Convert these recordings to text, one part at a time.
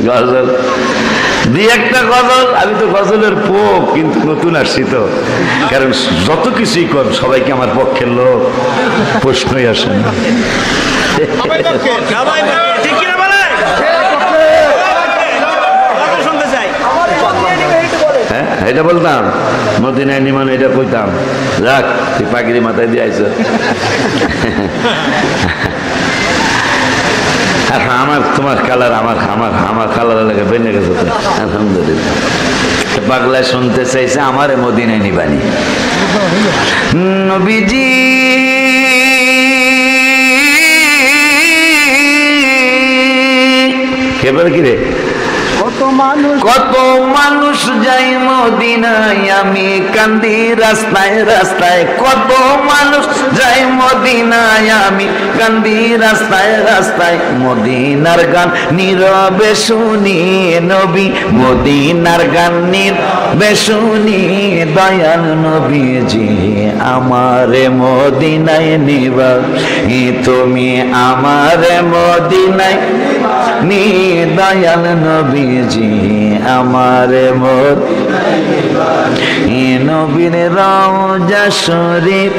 গজল দুই একটা গজল। আমি তো গজলের পোক, কিন্তু নতুন আসছি তো, কারণ যত কিছুই কর সবাইকে আমার পক্ষের লোক, প্রশ্নই আসে না। হ্যাঁ, এটা বলতাম মদিনায় নিমান, এটা কইতাম। যাক, তুই পাগড়ি মাথায় দিয়ে আইছ। আর আমার তোমার কালার আমার আমার আমার কালার লাগে বেঁধে গেছে তো, আলহামদুলিল্লাহ। পাগলায় শুনতে চাইছে আমারে মদিনায় নিবানি। নবীজি এবার কি রে, কত মানুষ যাই মদিনায়, আমি কান্দি রাস্তায় রাস্তায়। কত মানুষ যাই মদিনায়, আমি কান্দি রাস্তায় রাস্তায়। মদিনার গান নীরবে শুনি নবী, মদিনার গান নীরবে শুনি। দয়াল নবীজি আমারে মদিনায় নিবা, তুমি আমারে মদিনায় নি। দয়াল নবীজি আমারে মদিনায় নিবা। নবীর রওজা শরীফ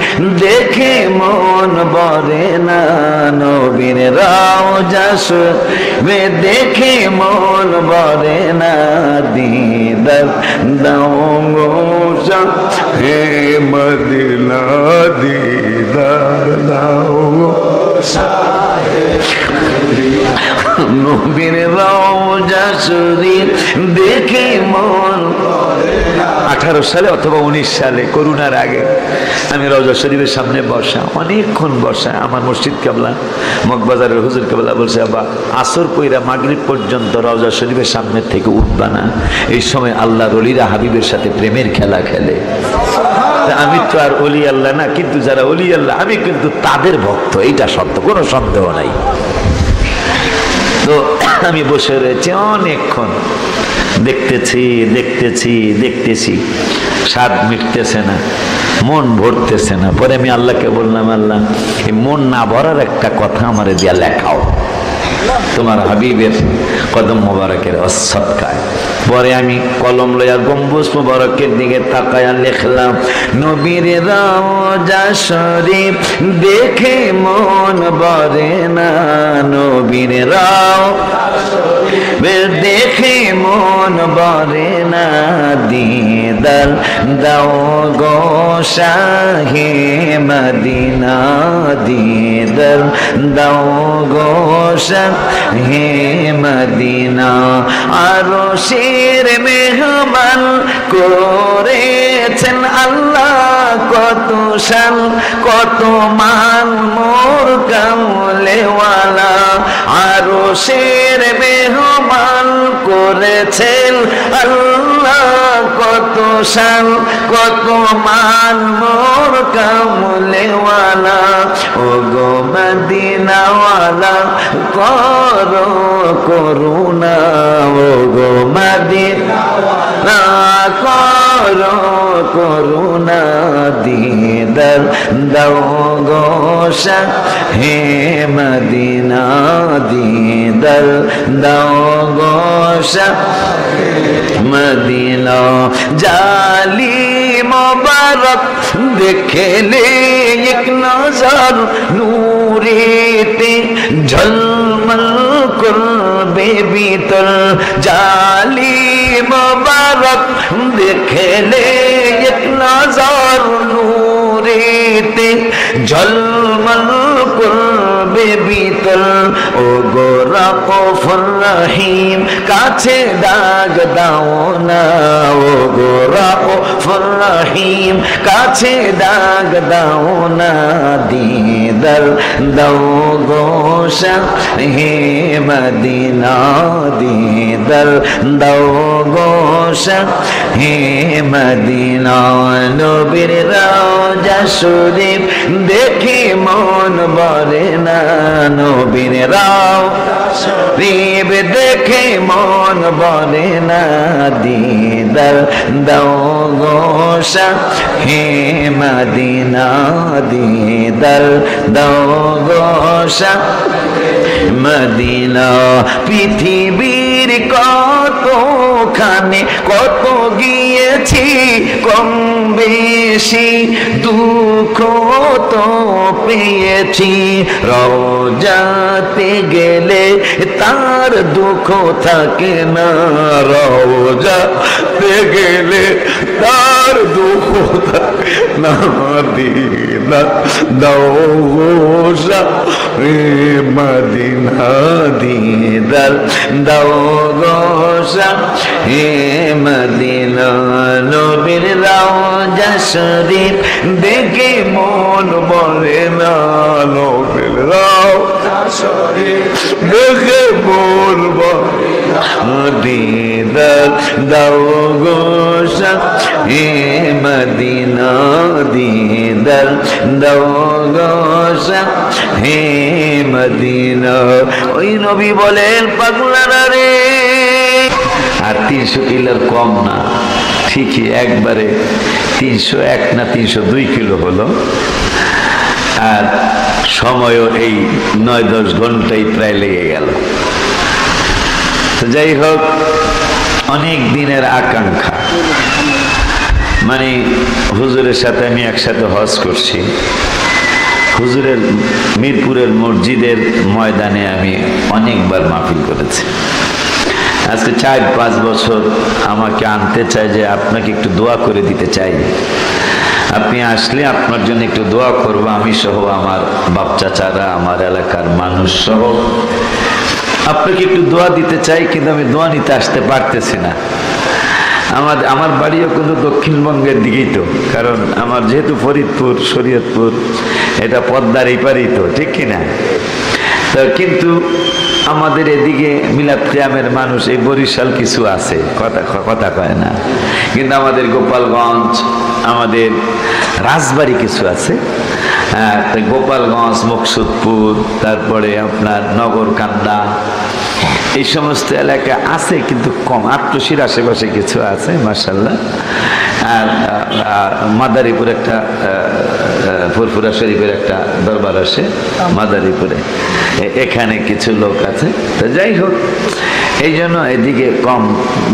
দেখে মন ভরে না, নবীর রওজা শরীফ দেখে মন ভরে না। দিদার দাও গো হে মদিনা, দিদার দাও গো নবীর রওজা শরীফ দেখে মন। 18 সালে অথবা 19 সালে করোনার আগে আমি রওজা শরীফের সামনে বসা, অনেকক্ষণ বসা। আমার মসজিদ কেবলা মগবাজারের হুজুর কেবলা বলছে, আবা আসর পইরা মাগরিব পর্যন্ত রওজা শরীফের সামনে থেকে উঠবা না, এই সময় আল্লাহর ওলিরা হাবিবের সাথে প্রেমের খেলা খেলে। আমি তো আর ওলি আল্লাহ না, কিন্তু যারা ওলি আল্লাহ আমি কিন্তু তাদের ভক্ত, এইটা সত্য, কোনো সন্দেহ নাই। তো আমি বসে রয়েছি অনেকক্ষণ, দেখতেছি দেখতেছি দেখতেছি, স্বাদ মিটতেছে না, মন ভরতেছে না। পরে আমি আল্লাহকে বললাম, আল্লাহ এই মন না ভরার একটা কথা আমারে দিয়া লেখাও তোমার হাবিবের কদম মোবারকের সদকায়। পরে আমি কলম লইয়া গম্বুজ মোবারকের দিকে তাকায়া লিখলাম, নবীর রওজা শরীফ দেখে মন ভরে না, নবীর রওজা শরীফ দেখে মন ভরে না। দিদার দাও গো শাহে মদিনা, দিদার দাও গো হে মদিনা। আরো শের মেহমান করেছেন আল্লাহ, কত শান কত মান মোর কামলেওয়ালা। আরো শের মেহমান করেছেন আল্লাহ, কত শান কত মান মোর কামলেওয়ালা। ও গো মদিনাওয়ালা করো করুণা, ও গো মদিনাওয়ালা করো করুণা। দিদার দাও গো হে মদিনা, দিদার দাও গো মদিনা। জালি মোবারক দেখলে এক নজর, নূরেতে ঝলমল করবে ভিতর। জালি মোবারক দেখলে এক নজর, নূরেতে ঝলমল করবে ভিতর। ও গো রাউফুর রহিম কাছে ডাক দাও না, ও গো রাউফুর রহিম কাছে ডাক দাও না। দিদার দাও গো হে মদিনা, দিদার দাও গো হে মদিনা। নবীর রওজা শরীফ দেখে মন ভরে না, নবীর রওজা শরীফ দেখে মন ভরে না। দিদার দাও গো হে মদিনা, দিদার দাও গো মদিনা। পৃথিবীর কতখানে কত গিয়েছি কম বেশি, দুঃখ তো পেয়েছি, রওজাতে গেলে তার দুঃখ থাকে না, রওজাতে গেলে তার দুঃখ থাকে না। মদিনা দাও গোসা মদিনা দিদার দাও গোসা হে মদিনা। নবীর রওজা শরীফ দেখে মন বলে না, নবীর রওজা শরীফ দেখে মন বলে না, দিদার দাও গোসা হে মদিনা দিদার দাও গোসা হে মদিনা। ওই নবী বলেন পাগলারা রে, আর 300 কিলোর কম না, ঠিকই একবারে 301 না 302 কিলো হলো। আর সময়ও এই 9-10 ঘন্টাই প্রায় লেগে গেল। তো যাই হোক, অনেক দিনের আকাঙ্ক্ষা, মানে হুজুরের সাথে আমি একসাথে হজ করছি। হুজুরের মিরপুরের মসজিদের ময়দানে আমি অনেকবার মাহফিল করেছি। আজকে 4-5 বছর আমাকে আনতে চাই যে আপনাকে একটু দোয়া করে দিতে চাই, আপনি আসলে আপনার জন্য একটু দোয়া করব, আমি সহ আমার বাপ চাচারা, আমার এলাকার মানুষ সহ আপনাকে একটু দোয়া দিতে চাই, কিন্তু আমি দোয়া নিতে আসতে পারতেছি না। আমার বাড়িও কিন্তু দক্ষিণবঙ্গের দিকেই তো, কারণ আমার যেহেতু ফরিদপুর শরীয়তপুর এটা পদ্মার এই পারেই তো, ঠিক কিনা? তো কিন্তু আমাদের এদিকে মিলাদ কিয়ামের মানুষ এই বরিশাল কিছু আছে, কথা কয় না, কিন্তু আমাদের গোপালগঞ্জ, আমাদের রাজবাড়ি কিছু আছে, গোপালগঞ্জ, মকসুদপুর, তারপরে আপনার নগরকান্দা, এই সমস্ত এলাকা আছে কিন্তু কম। আট্টশির আশেপাশে কিছু আছে মাশাআল্লাহ। আর মাদারীপুর একটা ফুরফুরা শরীফের একটা দরবার আছে মাদারীপুরে, এখানে কিছু লোক আছে। তো যাই হোক, এই জন্য এদিকে কম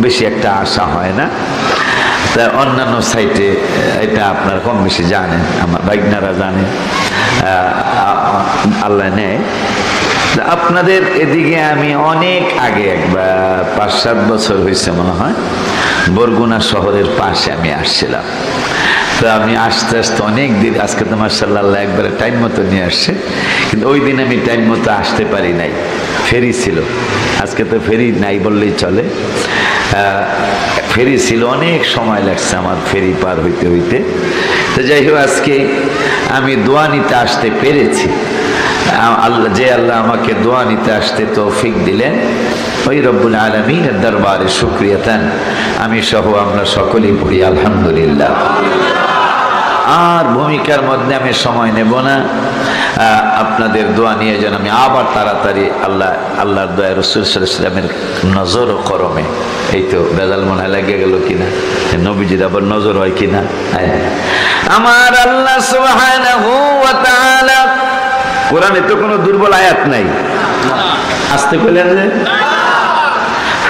বেশি একটা আশা হয় না। তা অন্যান্য সাইটে এটা আপনার কম বেশি জানেন, আমার বাইকনারা জানেন, আল্লাহ নেয়। আপনাদের এদিকে আমি অনেক আগে একবার 5-7 বছর হয়েছে মনে হয়, বরগুনা শহরের পাশে আমি আসছিলাম। তো আমি আস্তে আস্তে অনেক দিন, আজকে তো মাশাআল্লাহ একবারে টাইম মতো নিয়ে আসছে, কিন্তু ওই দিন আমি টাইম মতো আসতে পারি নাই, ফেরি ছিল। আজকে তো ফেরি নাই বললেই চলে, ফেরি ছিল, অনেক সময় লাগছে আমার ফেরি পার হইতে হইতে। তো যাই হোক, আজকে আমি দোয়া নিতে আসতে পেরেছি। আল্লাহ, যে আল্লাহ আমাকে দোয়া নিতে আসতে তৌফিক দিলেন, ওই রব্বুল আলামিনের দরবারে শুকরিয়াতান আমি সহ আমরা সকলেই পড়ি আলহামদুলিল্লাহ। আর ভূমিকার মধ্যে আমি সময় নেব না, আপনাদের দোয়া নিয়ে যেন আমি আবার তাড়াতাড়ি আল্লাহর দোয়া, রাসূল সাল্লাল্লাহু আলাইহি ওয়াসাল্লামের নজর ও করমে, এই তো বেজাল মনে লাগে গেল কিনা, নবীজির আবার নজর হয় কিনা। আমার আল্লাহ সুবহানাহু ওয়া তাআলা, কোরআনে তো কোনো দুর্বল আয়াত নাই, আসতে কইলেন যে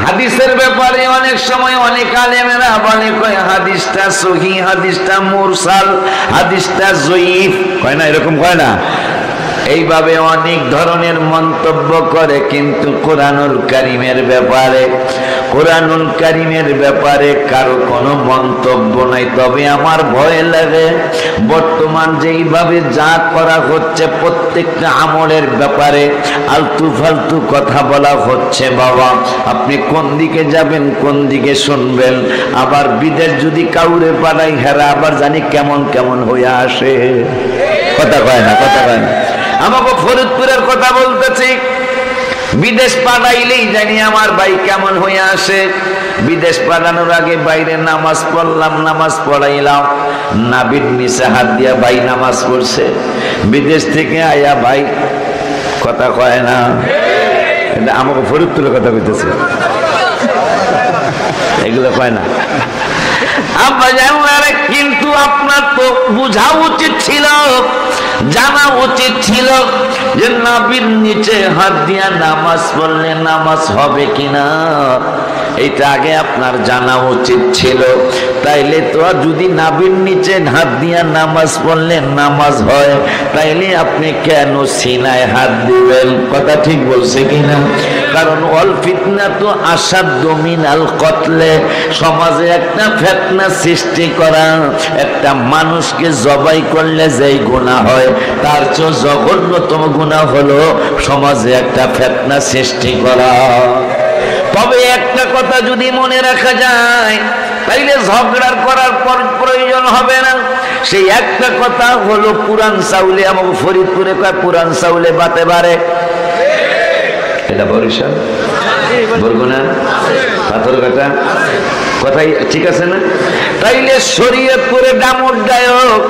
হাদিসের ব্যাপারে অনেক সময় অনেক আলেমেরা বলে, কয় হাদিসটা সহিহ, হাদিসটা মুরসাল, হাদিসটা যঈফ, কয় না? এরকম কয় না? এইভাবে অনেক ধরনের মন্তব্য করে, কিন্তু কোরআনুল কারীমের ব্যাপারে কারো কোনো মন্তব্য নাই। তবে আমার ভয় লাগে, বর্তমান যেইভাবে যা করা হচ্ছে, প্রত্যেকটা আমলের ব্যাপারে আলতু ফালতু কথা বলা হচ্ছে। বাবা, আপনি কোন দিকে যাবেন, কোন দিকে শুনবেন? আবার বিদেশ যদি কাউরে পাঠাই, হেরা আবার জানি কেমন কেমন হয়ে আসে। কথা কয় না? আমাকে ফরিদপুরের কথা বলতেছি, বিদেশ পাঠাইলেই জানি আমার ভাই কেমন হয়ে আসে। বিদেশ পাঠানোর আগে বাইরে নামাজ পড়লাম, নামাজ পড়াইলাম, নাবির নিচে হাত দিয়া ভাই নামাজ পড়ছে। বিদেশ থেকে আয়া ভাই, কথা কয় না? এটা আমাকে ফরিদপুরের কথা কইতেছে, এগুলো কয় না। কিন্তু আপনার তো বোঝা উচিত ছিল, জানা উচিত ছিল যে নাভির নিচে হাত দিয়া নামাজ পড়লে নামাজ হবে কিনা, এটা আগে আপনার জানা উচিত ছিল। তাইলে তো যদি নাভির নিচে হাত দিয়া নামাজ পড়লে নামাজ হয়, তাইলে আপনি কেন সিনায় হাত দিবেন? কথা ঠিক বলছে কিনা? কারণ অল ফিতনা তো আসাদ্দু মিনাল কতলে, সমাজে একটা ফিতনা সৃষ্টি করা, একটা মানুষকে জবাই করলে যেই গুনাহ হয় তার চেয়ে জঘন্যতম গুনাহ হলো সমাজে একটা ফিতনা সৃষ্টি করা। তবে একটা কথা যদি মনে রাখা যায়, তাইলে ঝগড়ার করার প্রয়োজন হবে না। সেই একটা কথা হলো পুরান চাউলে, আমাকে ফরিদপুরে কয় পুরান চাউলে বাতে বারে, এটা বরিশাল, বরগুনা, পাথরঘাটা, কথাই ঠিক আছে না? তাইলে শরীয়তপুরে ডামুরডায়ক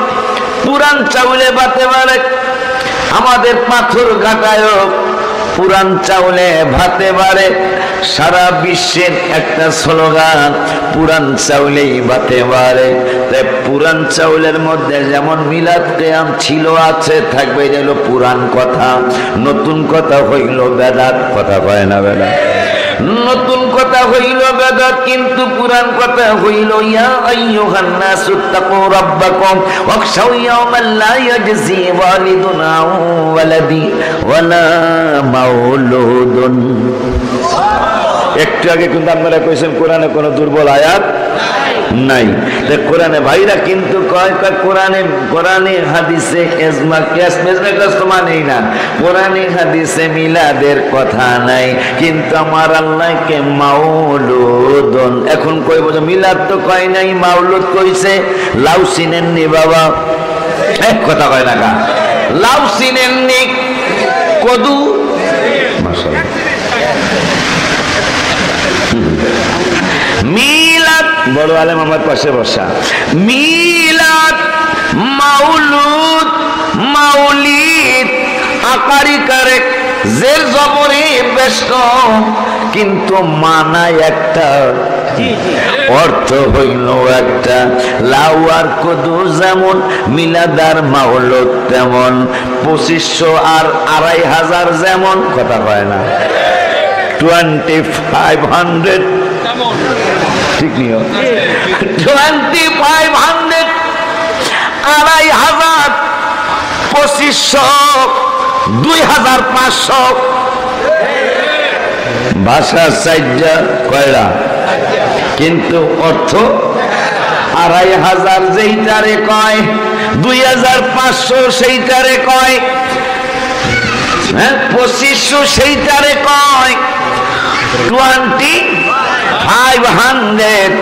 পুরান চাউলে বাতে বারে, আমাদের পাথরঘাটায়ক পুরান চাউলে ভাতে বারে। সারা বিশ্বের একটা স্লোগান, পুরান চাউলেই বাতে বারে। তাই পুরান চাউলের মধ্যে যেমন মিলাদ কিয়াম ছিল, আছে, থাকবে, এটা হলো পুরান কথা। নতুন কথা হইল বেদাত, কথা কয় না বেদাত? নতুন কথা হইল বেদাত, কিন্তু পুরান কথা হইল ইয়া আইয়ুহান নাসু তাকু রাব্বাকুম ওয়াখশাউ ইয়াওমান লা ইয়াজজি ওয়ালিদুন আন ওয়ালাদি ওয়ালা মাউলুদুন। একটু আগে কিন্তু আপনারা কইছেন কোরআনে কোনো দুর্বল আয়াত নাই। কোরআনে ভাইরা কিন্তু কয় কোরআনে হাদিসে ইজমা কিয়াস মেজমাস তো মানেই না, কোরআনে হাদিসে মিলাদের কথা নাই, কিন্তু আমার আল্লাহকে মাউলুদুন এখন কইব যে মিলাদ তো কয় নাই, মাউলুদ কইছে। লাউ চিনেননি বাবা? এক কথা কয় না কা, লাউ চিনেননি? কদু মাশাআল্লাহ। মিলাদ, বড় আলেম আমার পাশে বসা, মিলাদ, মাউলুদ, মাউলিদ আকারি করে জের জবরে ব্যস্ত, কিন্তু মানায় একটা, অর্থ হইল একটা। লাউ আর কদু যেমন, মিলাদ আর মাউলুদ তেমন, 2500 আর 2500 যেমন, কথা কয় না? 2500 ঠিক নিও, 2500, 2500, 2500, 2500 ভাষা চাইজা কয়রা, কিন্তু অর্থ 2500 যেইটারে কয়, 2500 সেইটারে কয়, 2500 সেইটারে কয়, 2500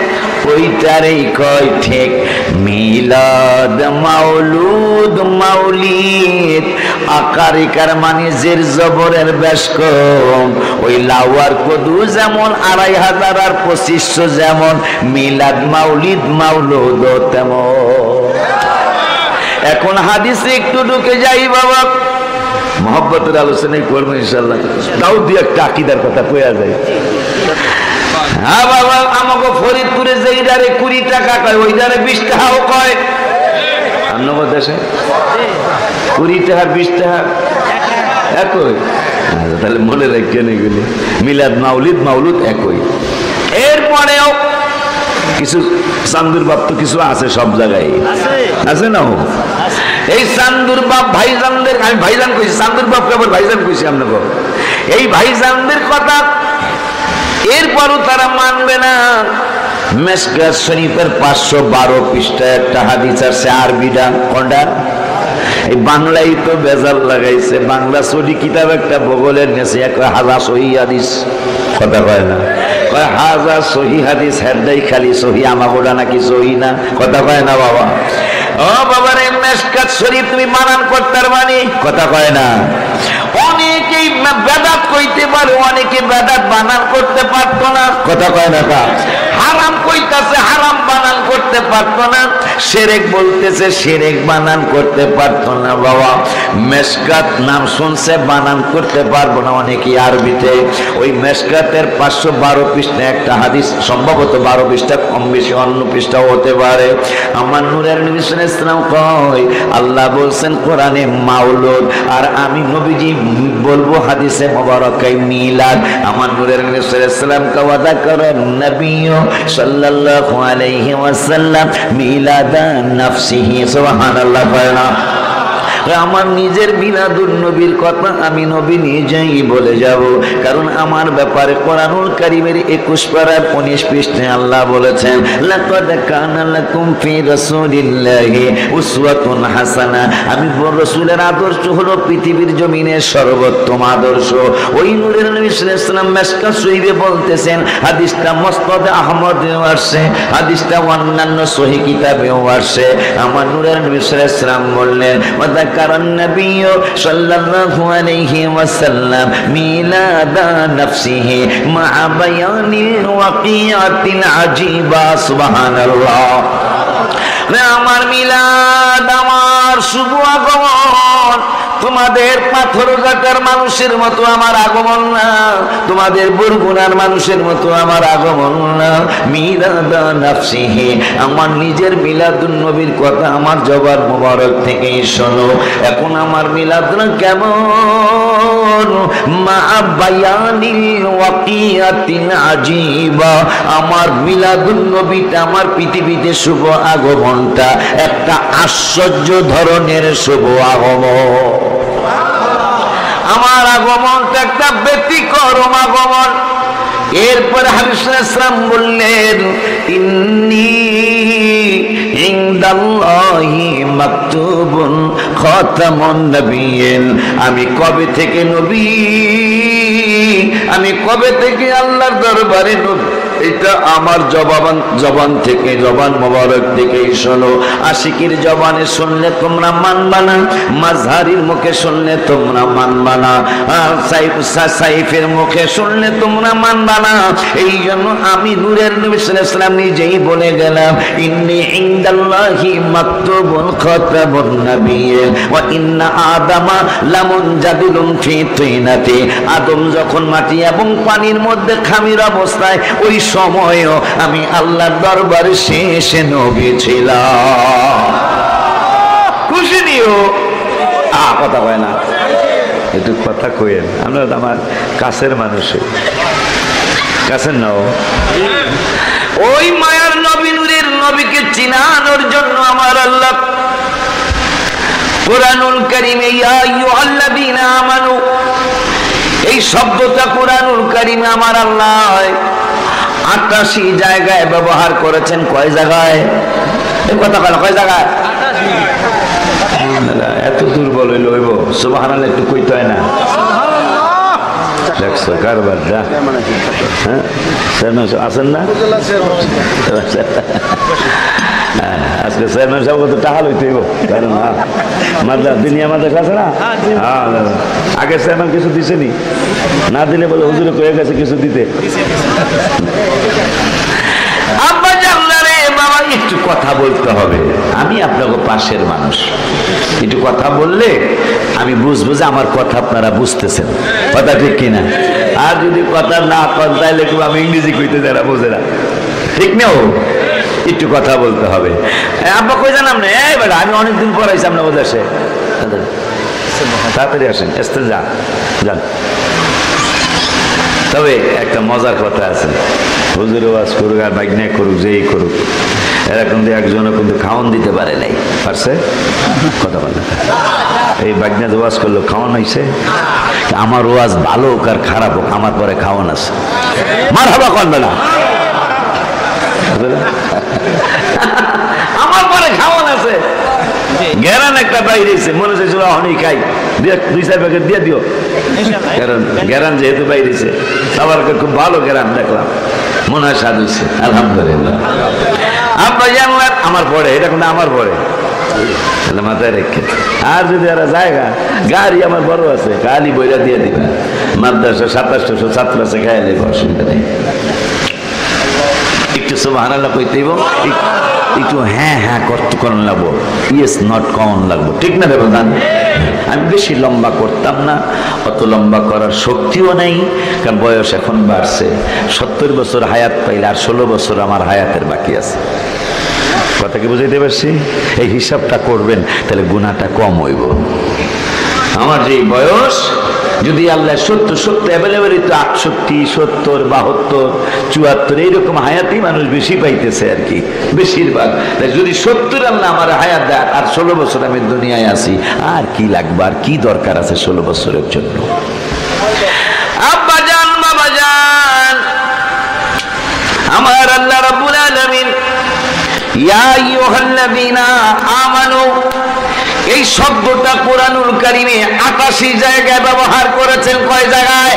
ওইটারেই কয় ঠিক। মিলাদ, মাউলুদ, মাউলিদ আকারিকার মানে জের জবরের বেশ কম। ওই লাউ আর কদু যেমন 2500 আর 2500 যেমন, মিলাদ, মাউলিদ, মাউলুদ তেমন। এখন হাদিসে একটু ঢুকে যাই বাবা, মহব্বতের আলোচনাই করবো ইনশাল্লাহ, তাও দিয়ে একটা আকীদার কথা কয়া যায়। হ্যাঁ বাবা, আমাকে ফরিদপুরে যেইটারে 20 টাকা কয়, ওইটারে 20 টাকাও কয়। অন্য দেশে 20 টাকা 20 টাকা একই, তাহলে মনে রাখেন এগুলি। মিলাদ, মাউলিদ, মাউলুদ একই। এরপরেও কিছু চান্দুর বাপ তো কিছু আছে, সব জায়গায় আছে না? এই চান্দুর বাপ ভাইজানদের, আমি ভাইজান কইছি, চান্দুর বাপকে আবার ভাইজান কইছি আপনাকে। এই ভাইজানদের কথা এরপরও তারা মানবে না। মিশকাত শরীফের 512 পৃষ্ঠায় একটা হাদিস আছে, আরবিটা কোনটা? এই বাংলায় তো বেজাল লাগাইছে, বাংলা সহি কিতাব একটা বগলের নেছে, একটা হাজা সহি হাদিস, কথা কয় না? কয় হাজা সহি হাদিস, হেডাই খালি সহি, আমাগোটা নাকি সহি না, কথা কয় না বাবা? ও বাবা রে, মিশকাত শরীফ তুমি বানান করতে পারবানি, কথা কয় না? অনেকেই বেদাত কইতে পারে, অনেকে বেদাত বানান করতে পারতো না, কথা কয় না? হারাম কইতাছে, হারাম বানান করতে করতে পারতো না, শিরক বলতেছে শিরক বানান করতে পারতো না বাবা। মেশকাত নাম শুনছে, বানান করতে পারবো না অনেকেই আরবিতে। ওই মেশকাতের 512 পৃষ্ঠা একটা হাদিস, সম্ভবত 12 পৃষ্ঠা, কম বেশি অন্য পৃষ্ঠাও হতে পারে। আমার নূরের নবী সাল্লাল্লাহু আলাইহি ওয়াসাল্লাম কয়, আল্লাহ বলছেন কোরআনে মাউলুদ, আর আমি নবীজি বলবো হাদিসে মুবারাকায় মিলাদ। আমার নূরের নবী সাল্লাল্লাহু আলাইহি ওয়াসাল্লাম ওয়াদা করেন, নবী সাল্লাল্লাহু আলাইহি ওয়াসাল্লাম মিলাদা নাফসিহি, সুবহানাল্লাহ। আমার নিজের মিলাদুন নবীর কথা আমি নবী নিজেই বলে যাব, কারণ আমার ব্যাপারে কোরআনুল কারীমের 21 পারার 19 পৃষ্ঠায় আল্লাহ বলেছেন, লাকাদ কানা লাকুম ফি রাসূলিল্লাহি উসওয়াতুন হাসানা। আমি রাসূলের আদর্শ হলো পৃথিবীর জমিনের সর্বোত্তম আদর্শ। ওই নূরের নবী সাল্লাল্লাহু আলাইহি ওয়াসাল্লাম মিশকাত শরীফে বলতেছেন, হাদিসটা মুসনাদ আহমদেও আসছে, হাদিসটা অন্যান্য সহিহ কিতাবেও আসছে। আমার নূরের নবী সাল্লাল্লাহু আলাইহি ওয়াসাল্লাম বললেন, কারণ নবী সাল্লাল্লাহু আলাইহি ওয়াসাল্লাম মিলাদা নাফসিহি মা বায়ানিল ওয়াকিয়াতিল আজিবা, সুবহানাল্লাহ। আমার মিলাদ, আমার শুভ আগমন তোমাদের পাথরঘাটার মানুষের মতো আমার আগমন না, তোমাদের বরগুনার মানুষের মতো আমার আগমন না। মিলাদা নাফসিহি, আমার নিজের মিলাদুন নবীর কথা আমার জবান মোবারক থেকেই শোনো। এখন আমার মিলাদটা কেমন? মা বায়ানিল ওয়াকিয়াতিল আজিবা, আমার মিলাদুন নবীটা, আমার পৃথিবীতে শুভ আগমনটা একটা আশ্চর্য ধরনের শুভ আগমন। আমার আগমনটা একটা ব্যতিক্রম আগমন। এরপর হাবিব সাল্লাল্লাহু বললেন, ইন্নী ইনদাল্লাহি মাকতুবুন খাতামুন নবিয়্যিন, আমি কবে থেকে নবী, আমি কবে থেকে আল্লাহর দরবারে নবী, এটা আমার জবান থেকে, জবান মোবারক থেকে শোনো। আশিকির জবানে শুনলে তোমরা মানবা না, মাঝহারির মুখে শুনলে তোমরা মানবা না, সাইফের মুখে শুনলে তোমরা মানবা না। এই জন্য আমি নূরের নবী সাল্লাল্লাহু আলাইহি ওয়াসাল্লাম নিজেই বলে গেলাম, ইন্নী ইনদাল্লাহি মাকতুবুন খাতামুন নাবিয়্যিন ওয়া ইন্না আদামা লামুনজাবিলুন ফি তিনাতি, আদম যখন মাটি এবং পানির মধ্যে খামির অবস্থায়, ওই সময়ও আমি আল্লাহর দরবারে শেষে নবী ছিলাম। খুশি নিও, কথা কয় না, একটু কথা কইেন, আমরা আমার কাছের মানুষ, কাছের নাও। ওই মায়ার নবী, নূরের নবীকে চিনানোর জন্য আমার আল্লাহ কুরআনুল কারীমে ইয়া আইয়ুহাল্লাযীনা আমানু, এই শব্দটা কুরআনুল কারীমে আমার আল্লাহ 88 জায়গায় ব্যবহার করেছেন। কয় জায়গায়? এই কথা বলো, কয় জায়গায়? এত দুর্বল হইল হইব, সুবহানাল্লাহ একটু কইতে হয় না? দেখছো কারবারটা, হ্যাঁ আছেন না? আজকে চেয়ারম্যান সাহেব তো টাকা লইতে হইব, কারণ দুনিয়া মাদ্রাসা আছে না, আগে চেয়ারম্যান কিছু দিছেনি, না দিলে বলে হুজুরে কয়ে গেছে কিছু দিতে। একটু কথা বলতে হবে, আমি আপনাকে পাশের মানুষ, একটু কথা বললে আমি বুঝবো যে আমার কথা আপনারা বুঝতেছেন, কথা ঠিক কিনা? আর যদি কথা না কন তাহলে আমি ইংরেজি কইতে যারা বোঝে না, ঠিক নেও, একটু কথা বলতে হবে। আব্বা কই জানাম না, এই বেটা আমি অনেকদিন পর আইছি আপনার বোঝা, সে তাড়াতাড়ি আসেন, এসতে যান যান। তবে একটা মজার কথা আছে, হুজুর ওয়াজ করুক আর বাইকনে করুক, যেই করুক, এরা কিন্তু একজনও কিন্তু খাওয়ান দিতে পারে নাই, পারছে? কথা বলে এই বাইকনে ওয়াজ করলো, খাওয়ান হয়েছে। আমার ওয়াজ ভালো হোক আর খারাপ হোক, আমার পরে খাওয়ান আছে, মারহাবা করবে না, আমার পরে খাওয়ান আছে। গ্যারান একটা বাইরেছে, মনে হচ্ছে অনেক খাই, 2-4 প্যাকেট দিয়ে দিও, কারণ গ্যারান যেহেতু বাইরেছে, সবার খুব ভালো গ্যারান দেখলাম, মনে হয় স্বাদ হয়েছে, আলহামদুলিল্লাহ। আব্বা জানলাম আমার পরে, এটা কিন্তু আমার পরে, মাথায় রেখে। আর যদি এরা জায়গা গাড়ি আমার বড় আছে, গাড়ি বইরা দিয়ে দিবা, মাদ্রাসা 2700 ছাত্র আছে, খাইলে অসুবিধা নেই। একটু সুবহানাল্লাহ কইতেইব। একটু হ্যাঁ হ্যাঁ করতে কন লাগবো, ইয়েস নট কমন লাগবো, ঠিক না দেবো? আমি বেশি লম্বা করতাম না, অত লম্বা করার শক্তিও নেই, কারণ বয়স এখন বাড়ছে। 70 বছর হায়াত পাইলে আর 16 বছর আমার হায়াতের বাকি আছে। কথা কি বুঝাইতে পারছি? এই হিসাবটা করবেন, তাহলে গুনাহটা কম হইব। আমার যে বয়স, যদি আল্লাহ 70 অ্যাভেলেবেল, তো 68, 70, 72, 74 এইরকম হায়াতই মানুষ বেশি পাইতেছে আর কি, বেশিরভাগ। যদি 70 আল্লাহ আমার হায়াত দেয় আর 16 বছর আমি দুনিয়ায় আছি, আর কি লাগবে, আর কি দরকার আছে 16 বছরের জন্য? আব্বা জান, বাবা জান, আমার আল্লাহ রাব্বুল আলামিন ইয়া আইয়ুহাল্লাযীনা আমানু, এই শব্দটা কোরআনুল কারীমে 88 জায়গায় ব্যবহার করেছেন। কয় জায়গায়?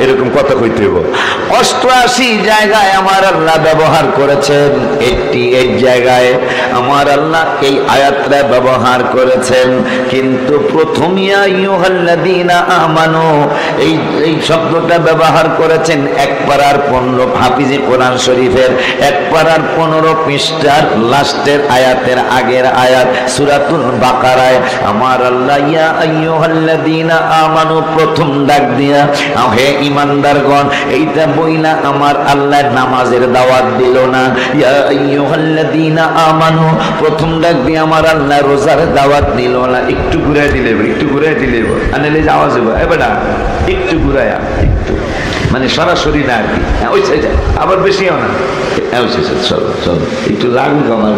এরকম কথা কইতে হইব। 88 জায়গায় আমার আল্লাহ ব্যবহার করেছেন। 88 জায়গায় আমার আল্লাহ এই আয়াতটা ব্যবহার করেছেন। কিন্তু প্রথম ইয়া আইয়ুহাল্লাযীনা আমানু এই শব্দটা ব্যবহার করেছেন এক পারার 15 হাফিজে কোরআন শরীফের 1 পারার 15 পৃষ্ঠার লাস্টের আয়াতের আগের আয়াত সূরাতুল বাকারায় আমার আল্লাহ ইয়া আইয়ুহাল্লাযীনা আমানু প্রথম ডাক দিয়া, হে ইমানদারগণ, এইটা বইলা আমার আল্লাহ নামাজের দাওয়াত দিল না। ইয়া আইয়ুহাল্লাযীনা আমানু প্রথম ডাক দিয়ে আমার আল্লাহ রোজার দাওয়াত দিল না। একটু ঘুরাই দিলে, একটু ঘুরাই দিলে আনেলে আওয়াজ হবে, এবারে একটু ঘুরায়া, একটু মানে সরাসরি না আর কি, ওই সাইডে আবার বেশিও না, চলো চলো একটু লাগুক আমার।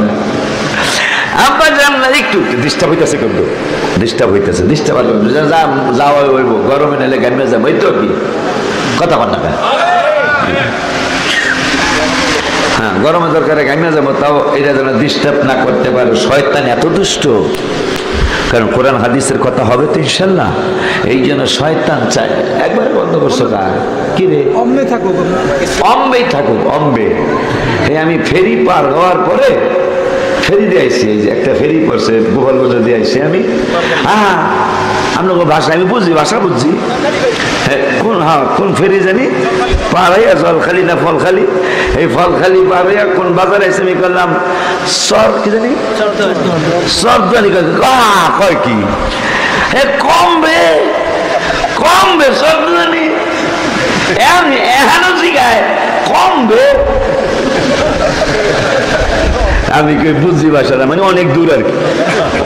আব্বা জান, একটু ডিস্টার্ব হইতেছে, কিন্তু ডিস্টার্ব হইতেছে, ডিস্টার্ব যাওয়া হইব, গরমে নাহলে গামে যাবো, এই তো কি কথা বল না। হ্যাঁ, গরমে দরকারে গামে যাবো, তাও এটা যেন ডিস্টার্ব না করতে পারে। শয়তান এত দুষ্ট, কারণ কোরআন হাদিসের কথা হবে তো ইনশাল্লাহ, এই জন্য শয়তান চায় একবারে বন্ধ করছো। কার কি রে? অম্বে থাকুক, অম্বেই থাকুক, অম্বে। এই আমি ফেরি পার হওয়ার পরে ফেরি দিয়ে আইসি, এই যে একটা ফেরি পড়ছে গোপালগঞ্জ দিয়ে আইসি আমি। হ্যাঁ, আপনার ভাষা আমি বুঝি, ভাষা বুঝছি। কোন কোন ফেরি জানি পার হইয়া, জলখালি না ফলখালি, এই ফলখালি পার হইয়া কোন বাজার আইসি আমি করলাম সর কি জানি সরদানি কয় কি কমবে কমবে সরদানি এখানো জিগায় কমবে। আমি কই বুঝি ভাষাটা, মানে অনেক দূর আর কি,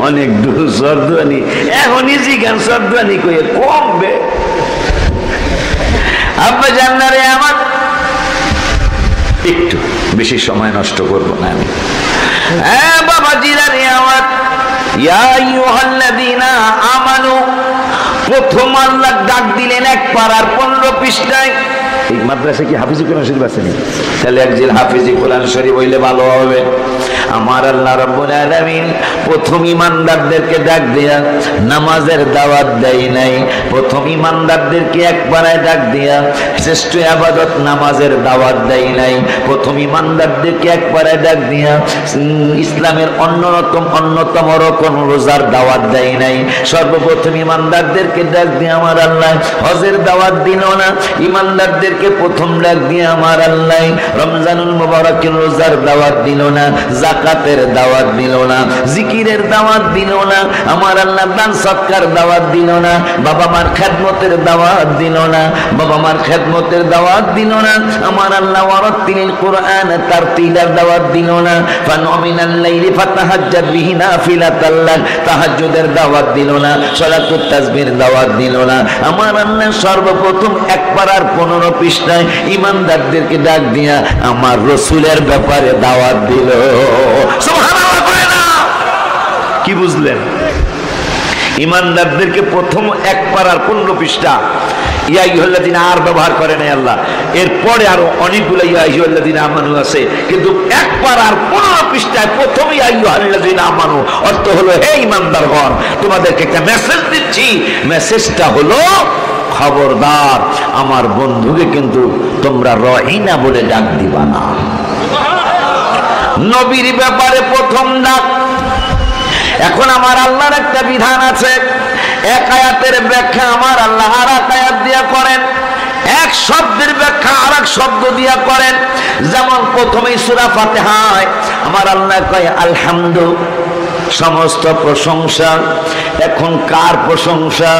অনেক দূর সরদানি, এখনই জিগান সরদানি কই কমবে। আব্বা জান্নারে আমার, একটু বেশি সময় নষ্ট করব না আমি। হ্যাঁ বাবা জিরারে আমার, ইয়া আইয়ুহাল্লাযীনা আমানু প্রথম আল্লাহ ডাক দিলেন 1 পারার 15 পৃষ্ঠায়। এই মাদ্রাসা কি হাফিজি কোরআন শরীফ আছে নাকি? তাহলে একজন হাফিজি কোরআন শরীফ হইলে ভালো হবে। আমার আল্লাহ রাব্বুল আলামিন প্রথম ইমানদারদেরকে ডাক দিয়া নামাজের দাওয়াত দেয় নাই, প্রথম ইমানদারদেরকে 1 পারায় ডাক দিয়া শ্রেষ্ঠ ইবাদত নামাজের দাওয়াত দেয় নাই, প্রথম ইমানদারদেরকে 1 পারায় ডাক দিয়া ইসলামের অন্যতম রকম রোজার দাওয়াত দেয় নাই। সর্বপ্রথম ইমানদারদেরকে ডাক দিয়ে আমার আল্লাহ হজের দাওয়াত দিল না, ইমানদারদেরকে প্রথম ডাক দিয়ে আমার আল্লাহ রমজানুল মুবারকের রোজার দাওয়াত দিল না, যাকাতের দাওয়াত দিল না, জিকিরের দাওয়াত দিল না, আমার আল্লাহ দান সৎকার দাওয়াত দিল না, বাবা মার খেদমতের দাওয়াত দিল না, বাবা মার খেদমতের দাওয়াত দিল না, আমার আল্লাহ ওয়ারাতিলিল কুরআন তারতিলার দাওয়াত দিল না, ফানুমিনাল লাইলি ফাতাহাজ্জাদ বিহি নাফিলাতাল লাক তাহাজ্জুদের দাওয়াত দিল না, সালাতুত তাসবিহর দাওয়াত দিল না। আমার আল্লাহ সর্বপ্রথম 1 পারার 15 পৃষ্ঠায় ইমানদারদেরকে ডাক দিয়া আমার রাসূলের ব্যাপারে দাওয়াত দিল। সুবহানাল্লাহ বলে না? কি বুঝলেন? ইমানদারদেরকে প্রথম 1 পারার 15 পৃষ্ঠা ইয়া আইয়ুহাল্লাযীনা আর ব্যবহার করে নাই আল্লাহ, এরপরে আরো অনেকগুলো ইয়া আইয়ুহাল্লাযীনা আমানু আছে, কিন্তু 1 পারার 15 পৃষ্ঠায় প্রথম ইয়া আইয়ুহাল্লাযীনা আমানু অর্থ হলো হে ইমানদারগণ, তোমাদেরকে একটা মেসেজ দিচ্ছি। মেসেজটা হলো খবরদার আমার বন্ধুকে কিন্তু তোমরা রহিনা বলে ডাক দিবা না। নবীর ব্যাপারে প্রথম ডাক। এখন আমার আল্লাহর একটা বিধান আছে, 1 আয়াতের ব্যাখ্যা আমার আল্লাহ আর 1 আয়াত দিয়া করেন, 1 শব্দের ব্যাখ্যা আর 1 শব্দ দিয়া করেন। যেমন প্রথমেই সূরা ফাতিহায় আমার আল্লাহ কয় আলহামদু, সমস্ত প্রশংসা। এখন কার প্রশংসা?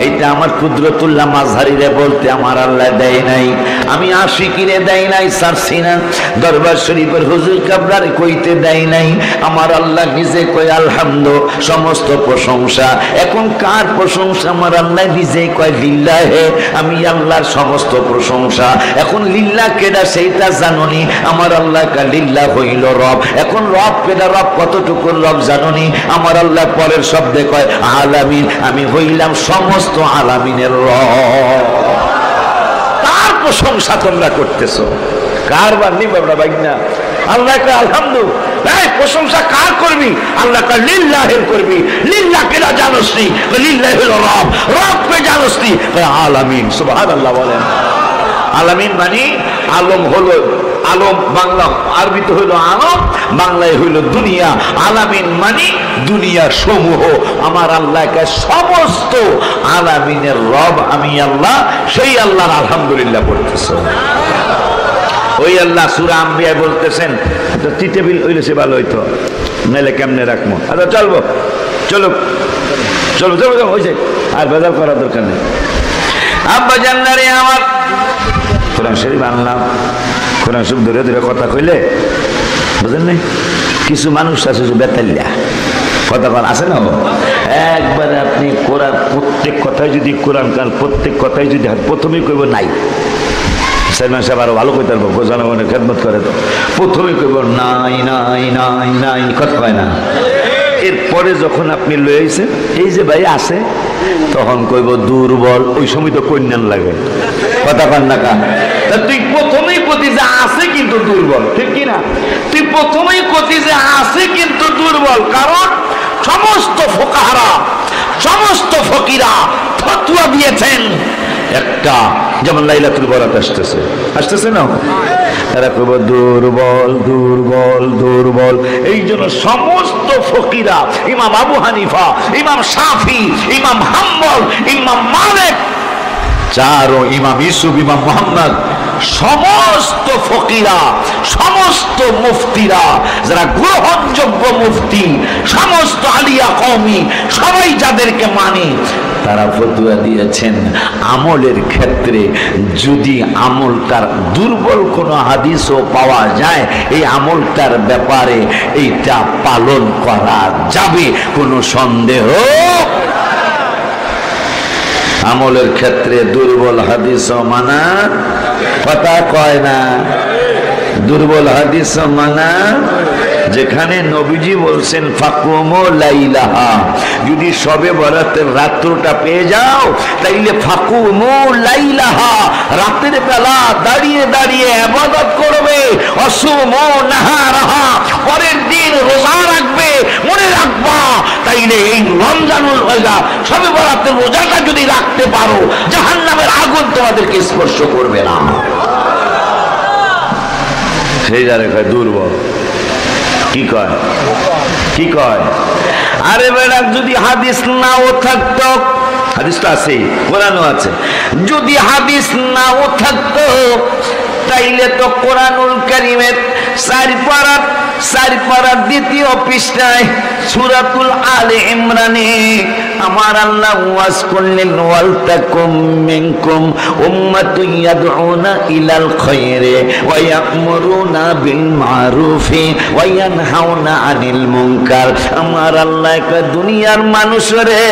এইটা আমার কুদরতুল্লাহ মাঝহারিরে বলতে আমার আল্লাহ দেয় নাই, আমি আশিকিরে দেয় নাই, সারছি না। দরবার শরীফের হুজুর কাবলারে কইতে দেয় নাই, আমার আল্লাহ নিজে কয় আলহামদু, সমস্ত প্রশংসা। এখন কার প্রশংসা? আমার আল্লাহ নিজে কয় লিল্লাহে, আমি আল্লাহর সমস্ত প্রশংসা। এখন লিল্লাহ কেডা সেইটা জানুনি? আমার আল্লাহ কয় লিল্লাহ হইল রব। এখন রব কেডা? রব কতটুকু রব জানুনি? আমার আল্লাহ পরের শব্দে কয় আলামিন, আমি হইলাম সমস্ত আলামিনের রব। তার প্রশংসা তোমরা করতেছো, কার বান্নি বাবরা বাইনা? আল্লাহ কয় আলহামদুলিল্লাহ। এই প্রশংসা কার করবি? আল্লাহ কয় লিল্লাহের করবি। লিল্লাহ কেডা জানোস নি? লিল্লাহ হলো রব। রব কে জানোস নি? আলামিন। সুবহানাল্লাহ বলেন। আলামিন মানে আলম হলো, আলম বাংলা আরবিতে হইল আলম, বাংলায় হইল দুনিয়া। আলামিন মানে দুনিয়ার সমূহ। আমার আল্লাহকে সমস্ত আলামিনের রব আমি আল্লাহ, সেই আল্লাহর আলহামদুলিল্লাহ বলতেছে। ওই আল্লাহ সূরা আম্বিয়ায় বলতেছেন, টি টেবিল হইলে সে ভালো হইতো, নাইলে কেমনে রাখবো। আচ্ছা চলবো, চলো চলো চলো হয়েছে, আর বেজাল করার দরকার নেই। আব্বা জান্নারে আমার কোরআন শরীফ আনলাম, কোরআন শরীফ ধরে ধরে কথা কইলে বুঝেন নাই? কিছু মানুষ আছে যে বেতাল্লা কথা বল আছে না, একবারে আপনি কোরআন প্রত্যেক কথায় যদি কোরআন কাল প্রত্যেক কথায় যদি প্রথমেই কইব নাই, সালমান সাহেব আরো ভালো কইতে পারবো, জনগণের খেদমত করে, তো প্রথমেই কইব নাই নাই নাই নাই, কথা কয় না। এরপরে যখন আপনি লয়ে আইছেন এই যে ভাই আছে, তখন কইব দুর্বল। ওই সময় তো কন্যান লাগে, কথা কন না কা? তুই প্রথমেই কতি যে আছে কিন্তু দুর্বল, ঠিক কিনা? তুই প্রথমেই কতি যে আছে কিন্তু দুর্বল, কারণ সমস্ত ফোকাহারা সমস্ত ফকিরা ফতোয়া দিয়েছেন একটা, যেমন লাইলাতুল বরাত আসতেছে, আসতেছে না, এরা কইব দুর্বল দুর্বল দুর্বল। এই জন্য সমস্ত ফকিরা, ইমাম আবু হানিফা, ইমাম শাফি, ইমাম হাম্বল, ইমাম মালিক, চারো ইমাম ইউসুফ, ইমাম মুহাম্মদ, সমস্ত ফকিরা সমস্ত মুফতিরা যারা গ্রহণযোগ্য মুফতি, সমস্ত আলিয়া কওমি সবাই যাদেরকে মানে, তারা ফতোয়া দিয়েছেন আমলের ক্ষেত্রে যদি আমলটার দুর্বল কোনো হাদিসও পাওয়া যায়, এই আমলটার ব্যাপারে এইটা পালন করা যাবে, কোনো সন্দেহ। আমলের ক্ষেত্রে দুর্বল হাদিসও মানা, কথা কয় না, দুর্বল হাদিসও মানা। যেখানে নবীজি বলছেন ফাকুমু লাইলাহা, যদি সবে বরাতের রাত্রটা পেয়ে যাও তাইলে ফাকুমু লাইলাহা, রাতের বেলা দাঁড়িয়ে দাঁড়িয়ে ইবাদত করবে, অসুমু নাহারাহা, পরের দিন রোজা রাখবে। মনে রাখবা, তাইলে এই রমজানুল রোজা সবে বরাতের রোজাটা যদি রাখতে পারো, জাহান্নামের আগুন তোমাদেরকে স্পর্শ করবে না। সেই যারে কয় দুর্বল, কি কয় কি কয়? আরে বেড়া, যদি হাদিস নাও থাকতো, হাদিস তো আছে, কোরআনও আছে, যদি হাদিস নাও থাকতো তাইলে তো কোরআনুল কারীমের 4 পারার 2য় পৃষ্ঠায় সূরাতুল আলে ইমরানে আমার আল্লাহ ওয়াজ করলেন, ওয়াল তাকুম মিনকুম উম্মাতুন ইয়াদউনা ইলাল খায়রি ওয়া ইয়া'মুরুনা বিল মারুফি ওয়া ইয়ানহাউনা আনিল মুনকার। আমার আল্লাহ কয়, দুনিয়ার মানুষরে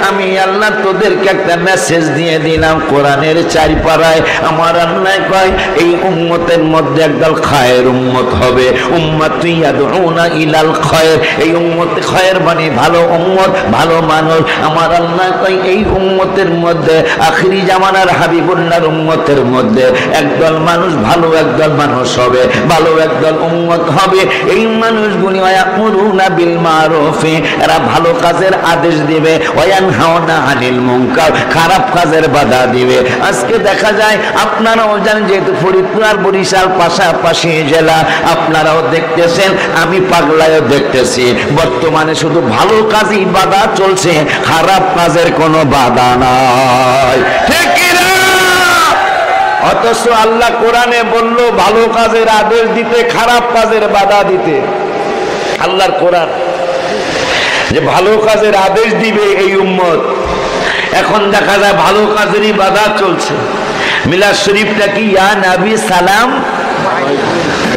আমি আল্লাহ তোদেরকে একটা মেসেজ দিয়ে দিলাম কোরআনের 4 পারায়। আমার আল্লাহ কয়, এই উম্মতের মধ্যে একদল খায়ের উম্মত হবে, উম্মাতুন ইয়াদউনা ইলাল খায়র, এই উম্মত খায়ের মানে ভালো উম্মত, ভালো মানুষ। আমার আল্লাহ কয়, এই উম্মতের মধ্যে আখিরি জামানার হাবিবুল্লাহর উম্মতের মধ্যে একদল মানুষ ভালো, একদল মানুষ হবে, ভালো একদল উম্মত হবে। এই মানুষগুলি ওয়ায়ামুরুনা বিল মারুফি, এরা ভালো কাজের আদেশ দিবে, ওয়ায়ানহাউনা আনিল মুনকার, খারাপ কাজের বাধা দিবে। আজকে দেখা যায়, আপনারাও জানেন, যেহেতু ফরিদপুর আর বরিশাল পাশাপাশি জেলা, আপনারাও দেখতেছেন, আমি পাগলায়ও দেখতেছি, বর্তমানে শুধু ভালো কাজই বাধা চলছে, খারাপ কাজের কোনো বাধা নাই, ঠিক কি না? অথচ আল্লাহ কোরআনে বলল ভালো কাজের আদেশ দিতে, খারাপ কাজের বাধা দিতে। আল্লাহর কোরআন যে ভালো কাজের আদেশ দিবে এই উম্মত, এখন দেখা যায় ভালো কাজেরই বাধা চলছে। মিলাদ শরীফটা কি ইয়া নবী সালাম,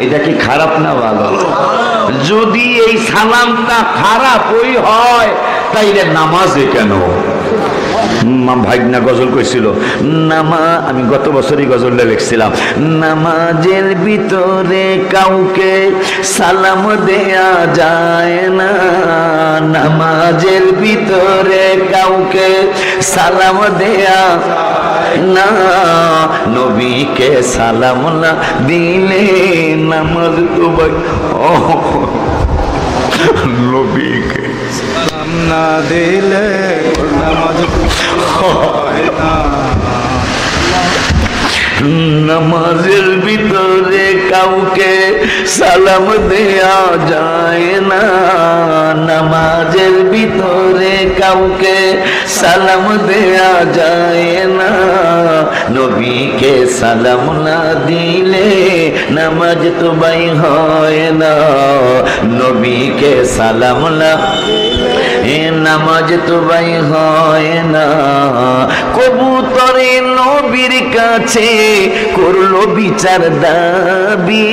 এটা কি খারাপ না ভালো? যদি এই সালামটা খারাপই হয় তাইলে নামাজে কেন? ভাগনা গজল কইছিল নামা, আমি গত বছরই গজলটা লিখছিলাম, নামাজের ভিতরে কাউকে সালাম দেয়া যায় না, নামাজের ভিতরে কাউকে সালাম দেয়া না, নবীকে সালাম না দিলে নামাজ তো ভাই নবীকে সালাম না দিলে নামাজ হয় না। নামাজের ভিতরে কাউকে সালাম দেয়া যায় না, নামাজের ভিতরে কাউকে সালাম দেয়া যায় না, নবীকে সালাম না দিলে নামাজ তো ভাই হয় না, নবীকে সালাম না নামাজ তো ভাই হয় না। কবুতরে নবীর কাছে করলো বিচার দাবি,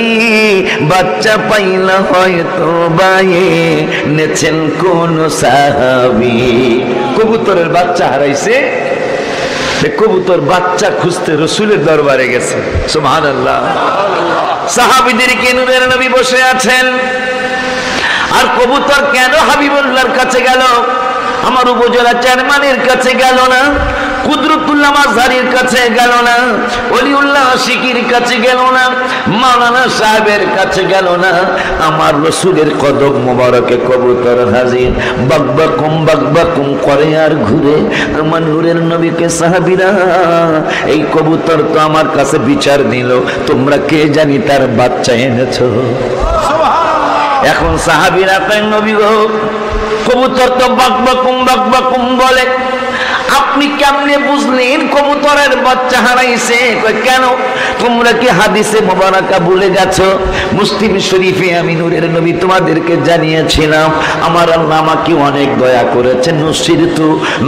বাচ্চা পাইলা হয়তো বাইয়ে নেছেন কোন সাহাবী। কবুতরের বাচ্চা হারাইছে, কবুতর বাচ্চা খুঁজতে রসুলের দরবারে গেছে। সুবহানাল্লাহ। সাহাবীদেরকে নূরের নবী বসে আছেন, আর কবুতর কেন হাবিবুল্লাহর কাছে গেল? আমার উপজেলা চেয়ারম্যানের কাছে গেল না, কুদরতুল্লাহ মাঝহারির কাছে গেল না, ওলিউল্লাহ আশিকির কাছে গেল না, মাওলানা সাহেবের কাছে গেল না, আমার রসুলের কদম মোবারকে কবুতর হাজির। বাকবাকুম করে আর ঘুরে আমার নূরের নবীকে সাহাবীরা, এই কবুতর তো আমার কাছে বিচার দিল, তোমরা কে জানি তার বাচ্চা এনেছো। এখন সাহাবীরা কয় নবী গো, কবুতর তো বাকবাকুম বলে, আপনি কেমনে বুঝলেন কবুতরের বাচ্চা হারাইছে? কেন, তোমরা কি হাদিসে মোবারকা ভুলে গেছো? মুসলিম শরীফে আমি নূরের নবী তোমাদেরকে জানিয়েছিলাম, আমার আল্লাহ আমাকে অনেক দয়া করেছেন।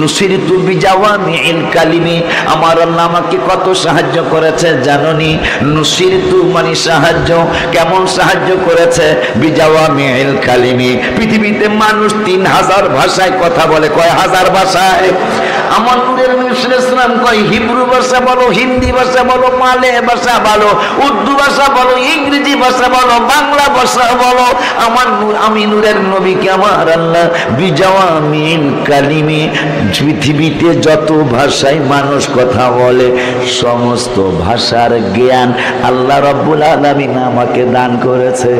নুসিরতু বিজাওয়ামিল কালিমি, আমার আল্লাহ আমাকে কত সাহায্য করেছে জানোনি? নুসিরতু মানে সাহায্য, কেমন সাহায্য করেছে? বিজাওয়ামিল কালিমি। পৃথিবীতে মানুষ 3000 ভাষায় কথা বলে, কয় হাজার ভাষায়? আমার নূরের নবী সাল্লাল্লাহু আলাইহি ওয়াসাল্লাম কয় হিব্রু ভাষা বলো, হিন্দি ভাষা বলো, মালে ভাষা বলো, উর্দু ভাষা বলো, ইংরেজি ভাষা বলো, বাংলা ভাষা বলো, আমি নূরের নবীকে আমার আল্লাহ বিজাওয়ামিল কালিমি, পৃথিবীতে যত ভাষায় মানুষ কথা বলে সমস্ত ভাষার জ্ঞান আল্লাহ রাব্বুল আলামিন আমাকে দান করেছে।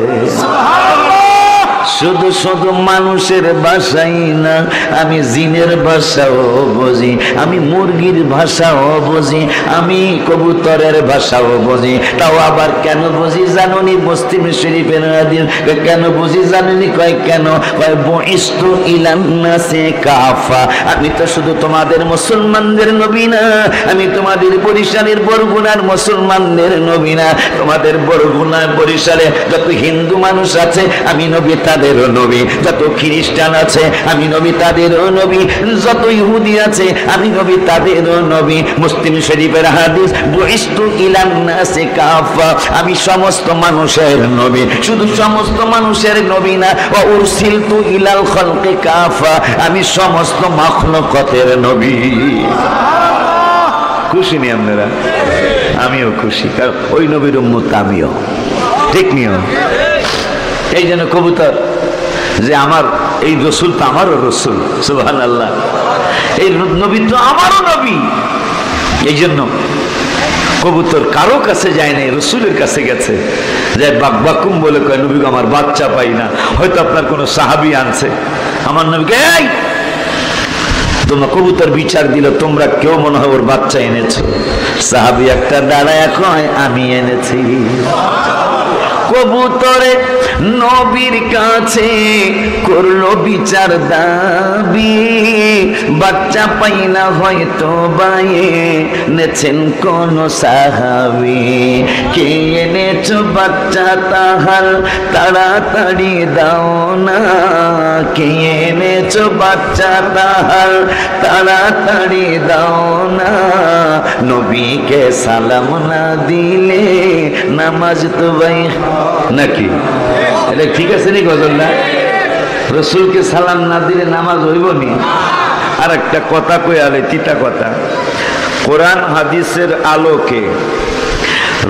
শুধু শুধু মানুষের ভাষাই না, আমি জিনের ভাষাও বুঝি, আমি মুরগির ভাষাও বুঝি, আমি কবুতরের ভাষাও বুঝি। তাও আবার কেন বুঝি জানুনি? মুসলিম শরীফের হাদিস। কেন বুঝি জানুনি? কয় কেন? কয় বুইস্তু ইলান নাসি কাফা, আমি তো শুধু তোমাদের মুসলমানদের নবী না, আমি তোমাদের বরিশালের বরগুনার মুসলমানদের নবী না, তোমাদের বরগুনার বরিশালে যত হিন্দু মানুষ আছে আমি নবী তাদের নবী, যত খ্রিস্টান আছে আমি নবী তাদেরও নবী, যত ইহুদি আছে আমি নবী তাদেরও নবী। মুসলিম শরীফের হাদিস, বুইস্তু ইলান নাসি কাফা, আমি সমস্ত মানুষের নবী, শুধু সমস্ত মানুষের নবী না, ওয়া উরসিলতু ইলাল খালকি কাফা, আমি সমস্ত মাখলুকাতের নবী। খুশি নি আপনারা? আমিও খুশি, কারণ ওই নবীর উম্মত আমিও, ঠিক নিও। এই জন্য কবুতর যে আমার এই রসুল তো আমারও রসুল, সুবহানাল্লাহ, এই নবী তো আমারও নবী। এই জন্য কবুতর কারো কাছে যায় নাই, রসুলের কাছে গেছে, যে বাকবাকুম বলে কয় নবী আমার বাচ্চা পাই না। হয়তো আপনার কোনো সাহাবী আনছে, আমার নবীকে এই তোমরা কবুতর বিচার দিল, তোমরা কেউ মনে হয় ওর বাচ্চা এনেছো। সাহাবী একটা দাঁড়ায় কয় আমি এনেছি। কবুতরে নবীর কাছে করলো বিচার দাবি, বাচ্চা পাইনা হয়তো বায়ে নেছেন কোন সাহাবী। কে এনেছো বাচ্চা তাহার তাড়াতাড়ি দাও না, কে এনেছো বাচ্চা তাহার তাড়াতাড়ি দাও না, নবীকে সালাম না দিলে নামাজ তো ভাই নাকি? এটা ঠিক আছে নি গজল না? রসুলকে সালাম না দিলে নামাজ হইব নি? আর একটা কথা কই আলে, তিতা কথা। কোরআন হাদিসের আলোকে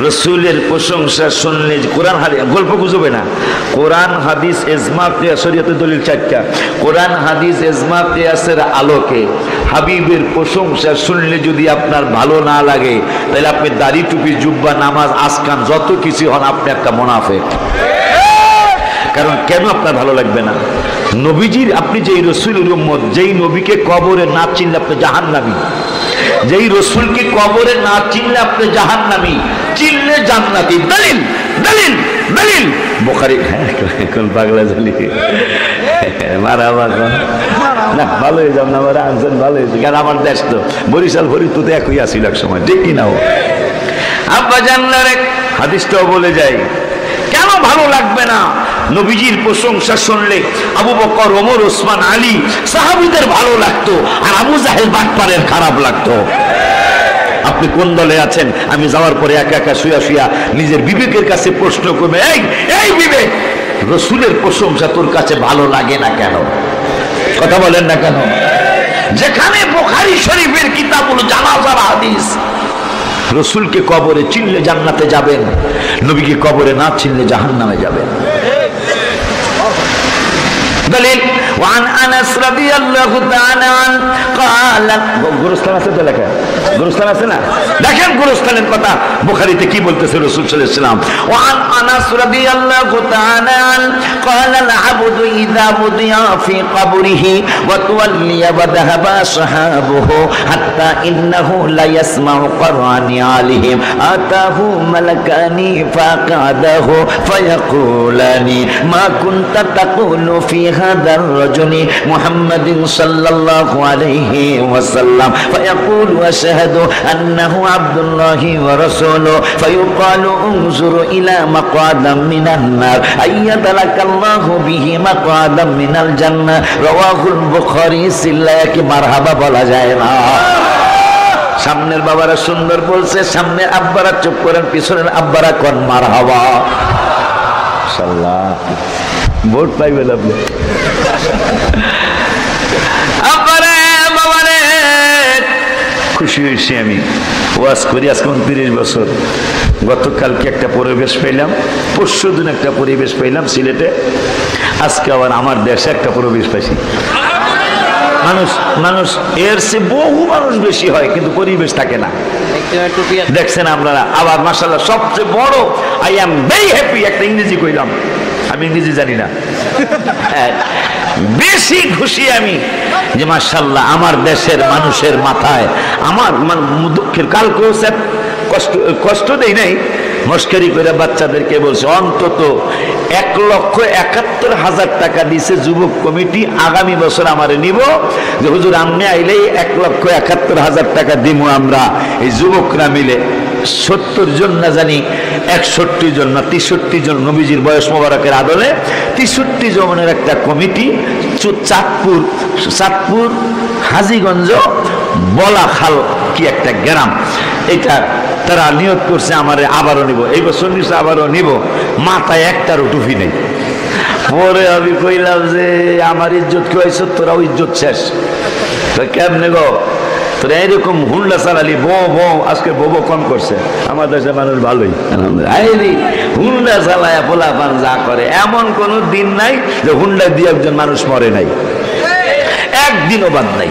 রসুলের প্রশংসা শুনলে, কোরআন হাদিস গল্প গুজবে না, কোরআন হাদিস ইজমা কিয়াস, শরীয়তের দলিল চারটা, কোরআন হাদিস ইজমা কিয়াসের আলোকে হাবিবের প্রশংসা শুনলে যদি আপনার ভালো না লাগে, তাহলে আপনি দাড়ি টুপি জুব্বা নামাজ আসকান যত কিছু হন, আপনি একটা মুনাফিক। কারণ কেন আপনার ভালো লাগবে না? নবীজির, আপনি যেই রসুলের উম্মত, যেই নবীকে কবরে না চিনলে আপনি জাহান্নামী, যেই রসুলকে কবরে না চিনলে আপনি জাহান্নামী, চিনলে জান্নাতি। দলিল দলিল দলিল বুখারী। কোন পাগলা জানি মারাবা না, ভালো হয়ে যাও না, আমার আনছেন ভালো হয়েছে। কারণ আমার দেশ তো বরিশাল ফরিদপুর একই আসিল এক সময়, ঠিক কিনা? ও আব্বা জানলার হাদিসটাও বলে যায়, কেন ভালো লাগবে না? নবীজির প্রশংসা শুনলে আবু বকর, ওমর, ওসমান, আলী সাহাবীদের ভালো লাগতো, আর আবু জাহেল বাটপারের খারাপ লাগতো। আপনি কোন দলে আছেন? আমি যাওয়ার পরে একা একা শুয়া শুয়া নিজের বিবেকের কাছে প্রশ্ন করবে, এই বিবেক, রসুলের প্রশংসা তোর কাছে ভালো লাগে না কেন? কথা বলেন না কেন? যেখানে বুখারী শরীফের কিতাবুল জানাজার হাদিস, রসুলকে কবরে চিনলে জান্নাতে যাবেন, নবীকে কবরে না চিনলে জাহান্নামে যাবেন। দলিল وعن انس رضي الله تعالى عنه قال গুরুস্থান আছে তো লেখা, গুরুস্থান আছে না? দেখেন গুরুস্থানের কথা বুখারীতে কি বলতেছে রাসূল সাল্লাল্লাহু আলাইহি ওয়াসাল্লাম। وعن انس رضي الله تعالى عنه قال العبد اذا وضع في قبره وتولي وذهب اصحابه حتى انه لا يسمع قران عليهم اتاه ملكان فقعده فيقولان ما كنت تقول في هذا الرجل محمد صلى الله عليه وسلم فيقول أشهد أنه عبد الله ورسوله فيقال انظر إلى مقعدا من النار أيد لك الله به مقعدا من الجنة رواه البخاري সিল্লাকে মারহাবা বলা যায় না। সামনের বাবারা সুন্দর বলছে, সামনের আব্বারা চুপ করেন, পিছনের আব্বারা কোন মারহাবা। ইনশাআল্লাহ ভোট পাইবেন আপনি। খুশি হয়েছি আমি, ওয়াজ করি আজকে 29 বছর। গতকালকে একটা পরিবেশ পেলাম, পরশু দিন একটা পরিবেশ পেলাম সিলেটে, আজকে আবার আমার দেশে একটা পরিবেশ পাইছি। মানুষ এর চেয়ে বহু মানুষ বেশি হয়, কিন্তু পরিবেশ থাকে না। দেখছেন আপনারা। আবার মাশাআল্লাহ সবচেয়ে বড়, আই এম ভেরি হ্যাপি, একটা ইংরেজি কইলাম, আমি ইংরেজি জানি না, বেশি খুশি আমি যে মাশাআল্লাহ আমার দেশের মানুষের মাথায় আমার দুঃখের কালকেও কষ্ট দেই নাই, মস্কারি করে বাচ্চাদেরকে বলছে অন্তত 1,71,000 টাকা দিছে যুবক কমিটি, আগামী বছর আমারে নিব, যে হুজুর আমনে আইলেই 1,71,000 টাকা দিব আমরা এই যুবকরা মিলে। 70 জন না জানি 61 জন না 63 জন নবীজির বয়স মোবারকের আদলে 63 জনের একটা কমিটি, চাঁদপুর হাজীগঞ্জ বলাখাল কি একটা গ্রাম, এটা তারা নিয়ত করছে আমারে আবারও নিব, এই বছর নিচে আবারও নিব। মাথায় একটারও টুপি নেই। পরে আমি কইলাম যে আমার ইজ্জত কি হয়েছে, তোরাও ইজ্জত শেষ। কেমনে গো তোরা এরকম হুন্ডা চালালি, বো আজকে বো কম করছে, আমার দেশের মানুষ ভালোই হুন্ডা চালায় পোলাপান যা করে, এমন কোন দিন নাই যে হুন্ডা দিয়ে একজন মানুষ মরে নাই, একদিনও বাদ নাই।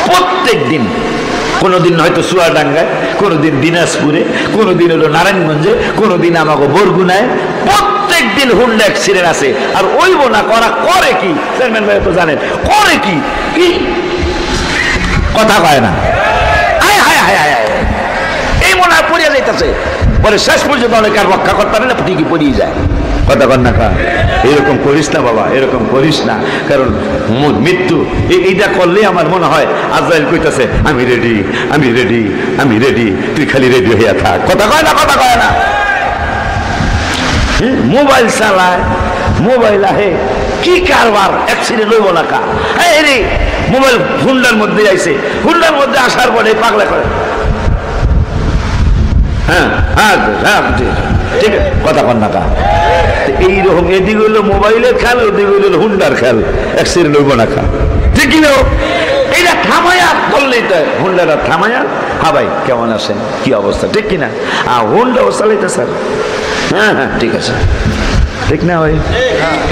প্রত্যেক দিন, কোনোদিন হয়তো চুয়াডাঙ্গায়, কোনোদিন দিনাজপুরে, কোনোদিন হলো নারায়ণগঞ্জে, কোনোদিন আমাকে বরগুনায়, প্রত্যেক দিন হুন্ডা অ্যাক্সিডেন্ট আছে। আর ওই বোনা করা করে কি, চেয়ারম্যান ভাই তো জানেন করে কি, কথা কয় না, এই মনে হয় পড়িয়া যাইতেছে। বলে শেষ পর্যন্ত অনেক আর রক্ষা করতে পারে না, ঠিকই পড়িয়ে যায়। কথা কর না কা, এরকম করিস না বাবা, এরকম করিস না, কারণ মৃত্যু এইটা করলে আমার মনে হয় আজরাইল কইতাছে আমি রেডি, আমি রেডি, আমি রেডি, তুই খালি রেডি হইয়া থাক। কথা কয় না, কথা কয় না। মোবাইল চালায়, মোবাইল আহে, কি কারবার, অ্যাক্সিডেন্ট হইব না কা? রে মোবাইল হুন্ডার মধ্যে আইছে, হুন্ডার মধ্যে আসার পরে পাগলা করে। হ্যাঁ হ্যাঁ হ্যাঁ ঠিক আছে, কথা কন না কা। এইরকম এদিকে হইলো মোবাইলের খেল, ওদিকে হইলো হুন্ডার খেল, অ্যাক্সিডেন্ট হইব না কা? ঠিক কি এইটা থামায়া বললেই তো, হুন্ডাটা থামায়া, হ্যাঁ ভাই কেমন আছেন, কি অবস্থা, ঠিক কিনা? হুন্ডাও চালাইতে স্যার, হ্যাঁ হ্যাঁ ঠিক আছে, ঠিক না ভাই?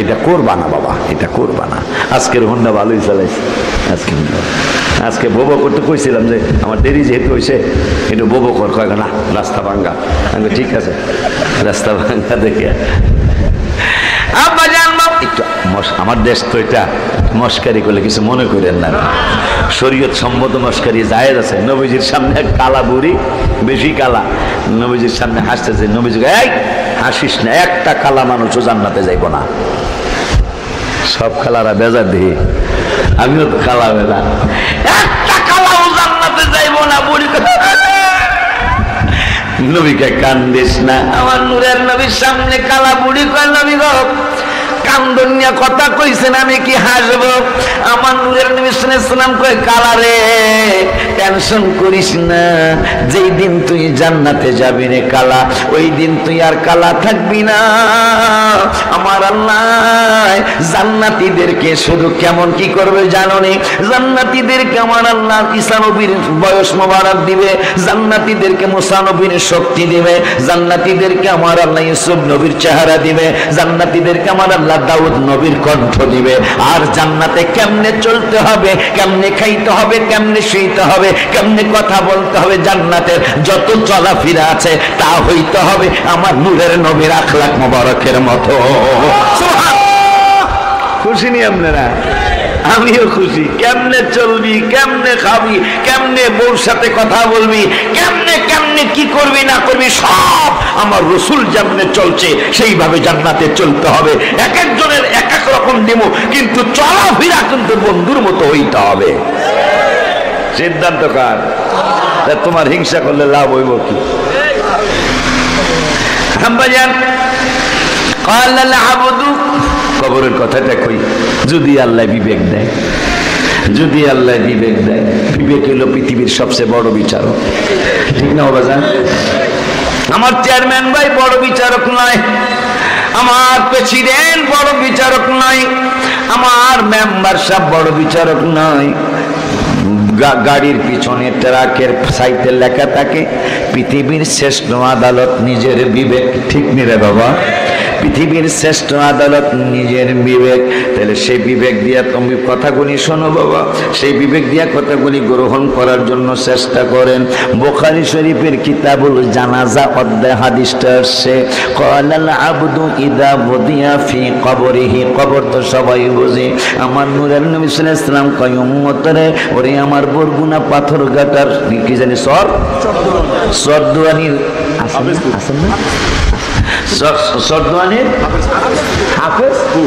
এটা করবা না বাবা, এটা করবা না। আজকের হুন্ডা ভালোই চালাইছে, আজকে বোবো করতে কইছিলাম যে আমার দেরি যেহেতু হয়েছে একটু বোবো কর, কয় না রাস্তা ভাঙ্গা। আমি ঠিক আছে, রাস্তা ভাঙ্গা দেখে একটু আমার দেশ তো এটা মস্কারি করলে কিছু মনে করেন না, শরীয়ত সম্মত মস্কারি জায়েজ আছে। নবীজির সামনে কালা বুড়ি, বেশি কালা, নবীজির সামনে হাসতেছে, নবীজি এই হাসিস না, একটা কালা মানুষও জান্নাতে যাইব না। সব কালারা বেজার দিই, আমিও তো কালা বেলা, একটা কালাও জান্নাতে যাইব না। বুড়ি নবীকে কান্দিস না, আমার নূরের নবীর সামনে কালা বুড়ি কয় নবী গো কান্দনিয়া কথা কইছেন, আমি কি হাসবো? আমার নূরের নবী সাল্লাল্লাহু আলাইহি ওয়াসাল্লাম কয় কালা রে টেনশন করিস না, যেই দিন তুই জান্নাতে যাবি রে কালা, ওই দিন তুই আর কালা থাকবি না। আমার আল্লাহ জান্নাতীদেরকে শুধু কেমন কি করবে জানো নি? জান্নাতীদেরকে আমার আল্লাহ ঈসা নবীর বয়স মোবারক দিবে, জান্নাতীদেরকে মুসা নবীর শক্তি দিবে, জান্নাতীদেরকে আমার আল্লাহ ইউসুফ নবীর চেহারা দিবে, জান্নাতীদেরকে আমার আল্লাহ দাউদ নবীর কণ্ঠ দিবে। আর জান্নাতে কেমনে চলতে হবে, কেমনে খাইতে হবে, কেমনে শুইতে হবে, কেমনে কথা বলতে হবে, জান্নাতের যত চলাফেরা আছে তা হইতে হবে আমার নূরের নবীর আখলাক মোবারকের মতো। খুশি নি আপনারা? আমিও খুশি। কেমনে চলবি, কেমনে খাবি, কেমনে বউর সাথে কথা বলবি, কেমনে কেমনে কি করবি না করবি, সব আমার রসুল যেমনে চলছে সেইভাবে জান্নাতে চলতে হবে। এক একজনের এক এক রকম দিব, কিন্তু চলাফেরা কিন্তু বন্ধুর মতো হইতে হবে। সিদ্ধান্ত কার? তোমার হিংসা করলে লাভ হইব কি? কবরের কথাটা কই, যদি আল্লাহ বিবেক দেয়, যদি আল্লাহ বিবেক দেয়, বিবেক হলো পৃথিবীর সবচেয়ে বড় বিচারক, ঠিক না বাজান? আমার চেয়ারম্যান ভাই বড় বিচারক নয়, আমার প্রেসিডেন্ট বড় বিচারক নয়, আমার মেম্বার সাহেব বড় বিচারক নয়। গাড়ির পিছনে ট্রাকের সাইডে লেখা থাকে পৃথিবীর শ্রেষ্ঠ আদালত নিজের বিবেক, ঠিক নি রে বাবা? পৃথিবীর শ্রেষ্ঠ আদালত নিজের বিবেক। তাহলে সেই বিবেক দিয়া তুমি কথাগুলি শোনো বাবা, সেই বিবেক দিয়া কথাগুলি গ্রহণ করার জন্য চেষ্টা করেন। বুখারী শরীফের কিতাবুল জানাজা অধ্যায় হাদিসটা আসছে, ক্বালাল আবদু ইযা বুদিয়া ফি কবরিহি, কবর তো সবাই বুঝে। আমার নূরের নবী সাল্লাল্লাহু আলাইহি ওয়াসাল্লাম কয় উম্মতরে, ওরে আমার বরগুনা পাথর ঘাটার কি জানি সরদুয়ানির আছেন না, সরদুয়ানির হাফেজপুর,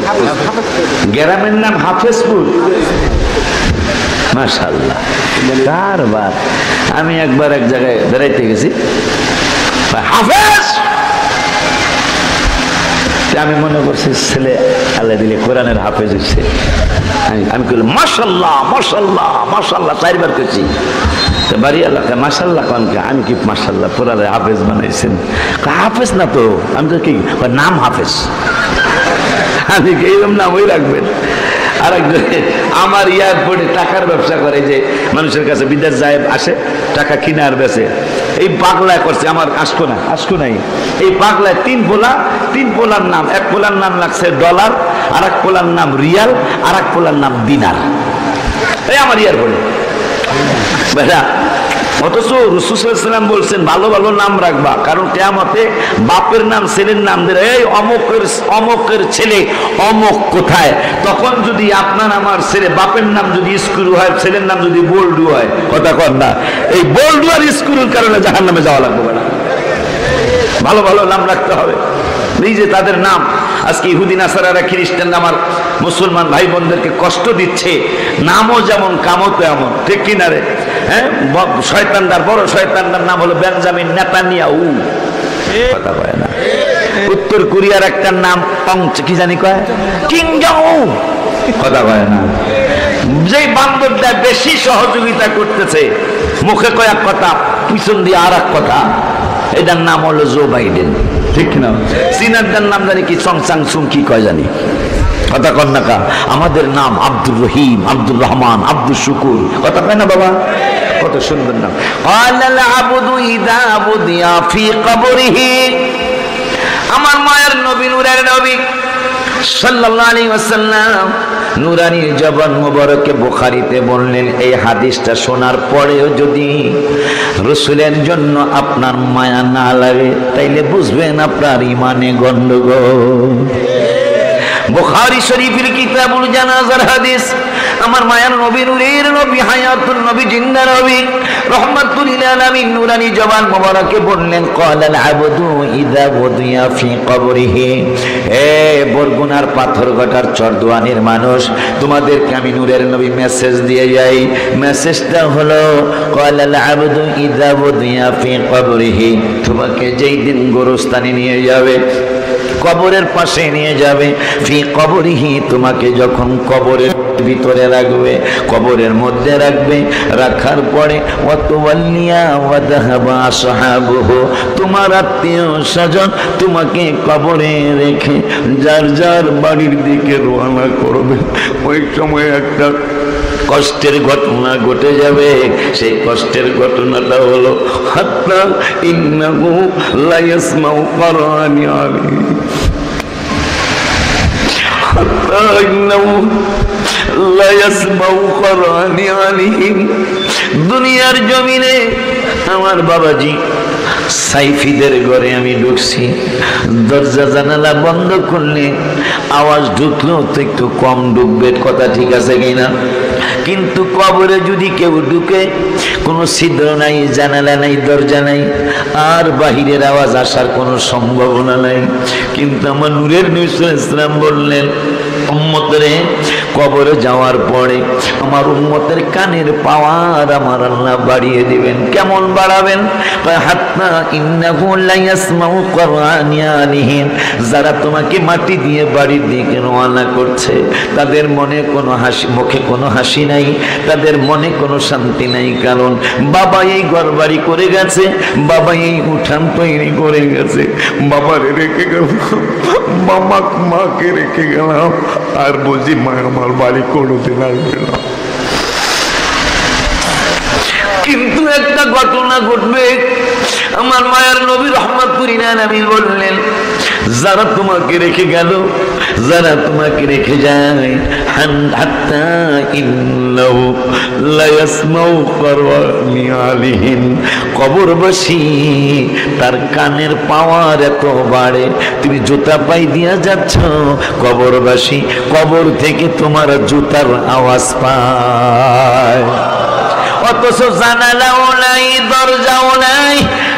গ্রামের নাম হাফেজপুর। মাশাআল্লাহ, কারবার। আমি একবার এক জায়গায় বেড়াইতে গেছি, হাফেজ, আমি মনে করছি ছেলে আল্লাহ দিলে কোরআনের হাফেজ হচ্ছে। আমি কইলাম মাশাআল্লাহ মাশাআল্লাহ মাশাআল্লাহ, চারবার কইছি। তো বাড়ি এলাকায় মাশাআল্লাহ কনকে, আমি কি মাশাআল্লাহ কোরআনের হাফেজ বানাইছেন? হাফেজ না তো, আমি তো কি নাম হাফেজ, আমি কি এরকম নাম ওই রাখবেন? আর একজনে আমার এয়ারপোর্টে টাকার ব্যবসা করে, যে মানুষের কাছে বিদেশ যায় আসে টাকা কিনে আর বেচে, এই পাগলায় করছে। আমার আসকো নাই, এই পাগলায় তিন পোলার নাম, এক পোলার নাম লাগছে ডলার, আর এক পোলার নাম রিয়াল, আর এক পোলার নাম দিনার। এই আমার এয়ারপোর্টে বেটা। অথচ রাসূল সাল্লাল্লাহু আলাইহি ওয়াসাল্লাম বলছেন ভালো ভালো নাম রাখবা, কারণ কিয়ামতে বাপের নাম ছেলের নাম দিলে এই অমুকের ছেলে অমুক কোথায়, তখন যদি আপনার আমার ছেলে বাপের নাম যদি স্ক্রু হয়, ছেলের নাম যদি বোল্ডু হয়, কথা কর না, এই বোল্ডু আর স্ক্রুর কারণে জাহান্নামে যাওয়া লাগবে না। ভালো ভালো নাম রাখতে হবে। এই যে তাদের নাম আজকে ইহুদি নাসারারা খ্রিস্টান আমার মুসলমান ভাই বোনদেরকে কষ্ট দিচ্ছে, নামও যেমন কামও তেমন, ঠিক কিনা রে? হ্যাঁ, শয়তানদার বড় শয়তানদার নাম হলো বেঞ্জামিন নেতানিয়াহু, কথা কয় না। উত্তর কোরিয়ার একটা নাম কি জানি কয়, কিম জং উন, কথা কয় না। যে বান্দরটা বেশি সহযোগিতা করতেছে, মুখে কয়েক কথা পিছন দিয়ে আর এক কথা, এটার নাম হলো জো বাইডেন, ঠিক না? চীনারটার নাম জানি কি চং চাং সুং কি কয় জানি, কথা কন না কা। আমাদের নাম আব্দুর রহিম, আব্দুর রহমান, আব্দুল শুকুর, কথা কয় না বাবা? কত সুন্দর নাম। ক্বালাল আবদু ইযা বুদিয়া ফি কবরিহি, আমার মায়ের নবী, নূরের নবী সাল্লাল্লাহু আলাইহি ওয়াসাল্লাম নুরানি জবান মুবারকে বুখারীতে বললেন, এই হাদিসটা শোনার পরেও যদি রাসূলের জন্য আপনার মায়া না লাগে তাইলে বুঝবেন আপনার ঈমানে গন্ডগোল। বুখারী শরীফের কিতাবুল জানাজার হাদিস, আমার মায়ার নবী, নূরের নবী, হায়াতুন নবী, জিন্দা নবী, রহমাতুল লিল আলামিন নুরানি জবান মুবারকে বললেন, ক্বালাল আবদু ইযা বুদিয়া ফি কবরিহি, এ বরগুনার পাথরঘাটার চরদুয়ানির মানুষ, তোমাদেরকে আমি নূরের নবী মেসেজ দিয়ে যাই। মেসেজটা হলো, ক্বালাল আবদু ইযা বুদিয়া ফি কবরিহি, তোমাকে যেই দিন গোরস্থানে নিয়ে যাবে, কবরের পাশে নিয়ে যাবে, ফি কবরিহি, তোমাকে যখন কবরের ভিতরে রাখবে, কবরের মধ্যে রাখবে, রাখার পরে ওয়াতাওয়াল্লিয়া ওয়া যাহাবা আসহাবুহু, তোমার আত্মীয় স্বজন তোমাকে কবরে রেখে যার যার বাড়ির দিকে রওনা করবে। ওই সময় একটা কষ্টের ঘটনা ঘটে যাবে। সেই কষ্টের ঘটনাটা হলো, হাত্তা ইন্নাহু লা ইয়াসমাউ কুরআনি আলাইহি, হাত্তা ইন্নাহু লা ইয়াসমাউ কুরআনি আলাইহি। দুনিয়ার জমিনে আমার বাবাজি সাইফিদের ঘরে আমি ঢুকছি, দরজা জানালা বন্ধ করলে আওয়াজ ঢুকলেও তো একটু কম ঢুকবে, কথা ঠিক আছে কিনা? কিন্তু কবরে যদি কেউ ঢুকে, কোনো ছিদ্র নাই, জানালা নাই, দরজা নাই, আর বাহিরের আওয়াজ আসার কোনো সম্ভাবনা নাই। কিন্তু আমার নূরের নবী সাল্লাল্লাহু আলাইহি ওয়াসাল্লাম বললেন, উম্মতরে কবরে যাওয়ার পরে আমার উম্মতের কানের পাওয়ার আমার আল্লাহ বাড়িয়ে দিবেন। কেমন বাড়াবেন? হাত্তা ইন্নাহু লা ইয়াসমাউ কুরআনি আলাইহিম, যারা তোমাকে মাটি দিয়ে বাড়ির দিকে রওনা করছে, তাদের মনে কোনো হাসি, মুখে কোনো হাসি নাই, তাদের মনে কোনো শান্তি নাই। কারণ বাবা এই ঘর বাড়ি করে গেছে, বাবা এই উঠান তৈরি করে গেছে, বাবারে রেখে গেল, মাকে রেখে গেলাম, আর বুঝি মা আমার বাড়ি কোনোদিন আসবে না। কিন্তু একটা ঘটনা ঘটবে। আমার মায়ের নবী রাহমাতুল লিল আলামিন বললেন, যারা তোমাকে রেখে গেল, যারা তোমাকে রেখে যায়, হাত্তা ইন্নাহু লা ইয়াসমাউ কুরআনি আলাইহিম, কবরবাসী তার কানের পাওয়ার এত বাড়ে, তুমি জুতা পাই দিয়া যাচ্ছ, কবরবাসী কবর থেকে তোমার জুতার আওয়াজ পায়। অথচ জানালাও নাই, দরজাও নাই,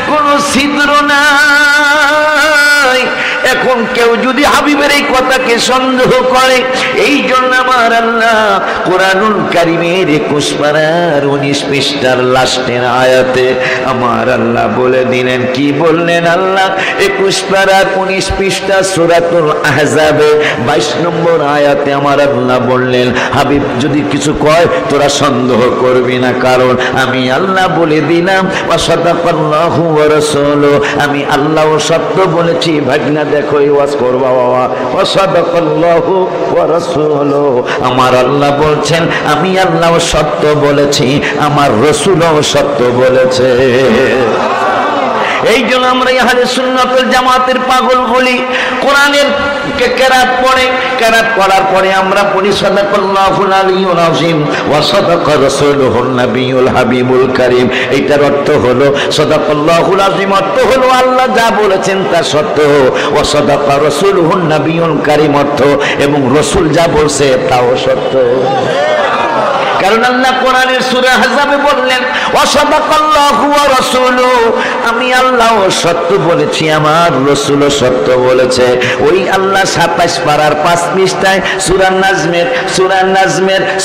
কোনো ছিদ্র নাই। এখন কেউ যদি হাবিবের এই কথাকে সন্দেহ করে, এই জন্য আমার আল্লাহ কোরআনুল কারীমের 21 পারার 19 পৃষ্ঠার লাস্টের আয়াতে আমার আল্লাহ বলে দিলেন, কি বললেন আল্লাহ? 21 পারার 19 পৃষ্ঠা সূরাতুল আহজাবে 22 নম্বর আয়াতে আমার আল্লাহ বললেন, হাবিব যদি কিছু কয় তোরা সন্দেহ করবি না, কারণ আমি আল্লাহ বলে দিলাম, ওয়া সাদাকাল্লাহু ওয়া রাসূলুহু, আমি আল্লাহ সত্য বলেছি। ভাগনা দেখো এই ওয়াজ করবা বাবা, ওয়া সাদাকাল্লাহু ওয়া রাসূলুহু, আমার আল্লাহ বলছেন আমি আল্লাহ সত্য বলেছি, আমার রাসূলও সত্য বলেছে। এই জন্য আমরা আহলে সুন্নাত ওয়াল জামাতের পাগল বলি। কোরআনের কেরাত পড়ে, কেরাত করার পরে আমরা পড়ি সাদাকাল্লাহুল আলিয়্যুল আযীম ওয়া সাদাকা রাসূলুহুন নাবিয়্যুল হাবিবুল কারীম। এটার অর্থ হলো সাদাকাল্লাহুল আযীম অর্থ হলো আল্লাহ যা বলেছেন তা সত্য, ওয়া সাদাকা রাসূলুহুন নাবিয়্যুল কারীম অর্থ এবং রাসূল যা বলছে তাও সত্য। কারণ আল্লাহ কোরআনের সূরা আহজাবে বললেন ওয়াসাদাকাল্লাহু ওয়া রাসূলুহু, আমি আল্লাহও সত্য বলেছি, আমার রাসূলও সত্য বলেছে। ওই আল্লাহ 27 পারার 5 পৃষ্ঠায়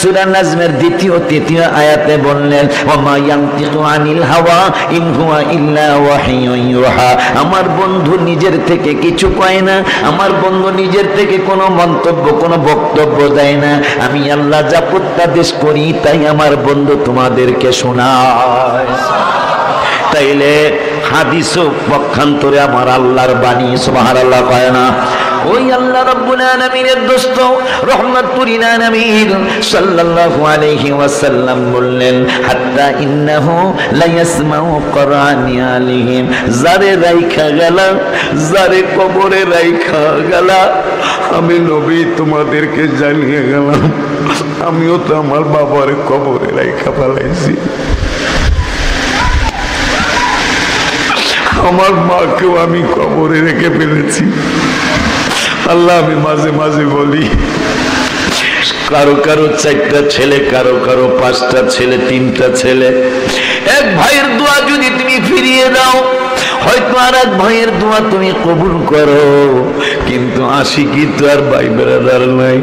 সূরা নাজমের দ্বিতীয় তৃতীয় আয়াতে বললেন ওয়ামা ইয়ানতিকু আনিল হাওয়া ইন হুয়া ইল্লা ওয়াহিয়ুন ইউহা। আমার বন্ধু নিজের থেকে কিছু কয় না, আমার বন্ধু নিজের থেকে কোনো মন্তব্য কোনো বক্তব্য দেয় না। আমি আল্লাহ যা প্রত্যাদেশ করি তাই আমার বন্ধু তোমাদেরকে শোনায়। তাইলে হাদিসও পক্ষান্তরে আমার আল্লাহর বাণী, সুবহানাল্লাহ কয় না? ওই আল্লাহ রাব্বুল আলামিনের দোস্ত রাহমাতুল লিল আলামিন সাল্লাল্লাহু আলাইহি ওয়াসাল্লাম বললেন হাত্তা ইন্নাহু লা ইয়াসমাউ কুরআনি আলাইহিম, যারে রাইখা গেলা, যারে কবরে রাইখা গেলা, আমি নবী তোমাদেরকে জানিয়ে গেলাম আমিও তো আমার বাবার কবরে রাইখা ফেলাইছি, আমার মাকেও আমি কবরে রেখে ফেলেছি। আল্লাহ, আমি মাঝে মাঝে বলি কারো কারো 4টা ছেলে, কারো কারো 5টা ছেলে, 3টা ছেলে। এক ভাইয়ের দোয়া যদি তুমি ফিরিয়ে দাও, হয়তো আর এক ভাইয়ের দোয়া তুমি কবুল করো, কিন্তু আশিকি তো আর ভাই বেরাদার নাই।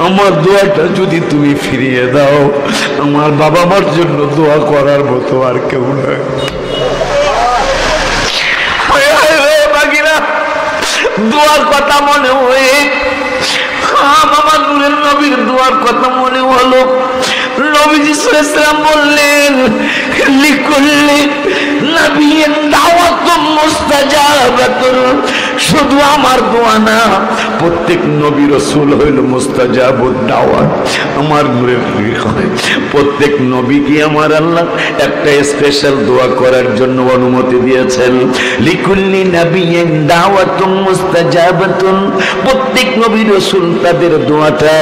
আমার দোয়াটা যদি তুমি ফিরিয়ে দাও, আমার বাবা মার জন্য দোয়া করার মতো আর কেউ নাই। দোয়ার কথা মনে হয়ে আমার নূরের নবীর দোয়ার কথা মনে হলো। নবীজি সাল্লাল্লাহু আলাইহি ওয়াসাল্লাম বললেন লিকুল্লি নাবিয়্যিন দাওয়াতুন মুস্তাজাবাতুন, শুধু আমার দোয়া না, প্রত্যেক নবী রাসূল হইল মুস্তাজাবুদ দাওয়াত। আমার নূরের নবী হয় প্রত্যেক নবীকে আমার আল্লাহ একটা স্পেশাল দোয়া করার জন্য অনুমতি দিয়েছেন। লিকুল্লি নাবিয়্যিন দাওয়াতুন মুস্তাজাবাতুন, প্রত্যেক নবী রাসূল তাদের দোয়াটা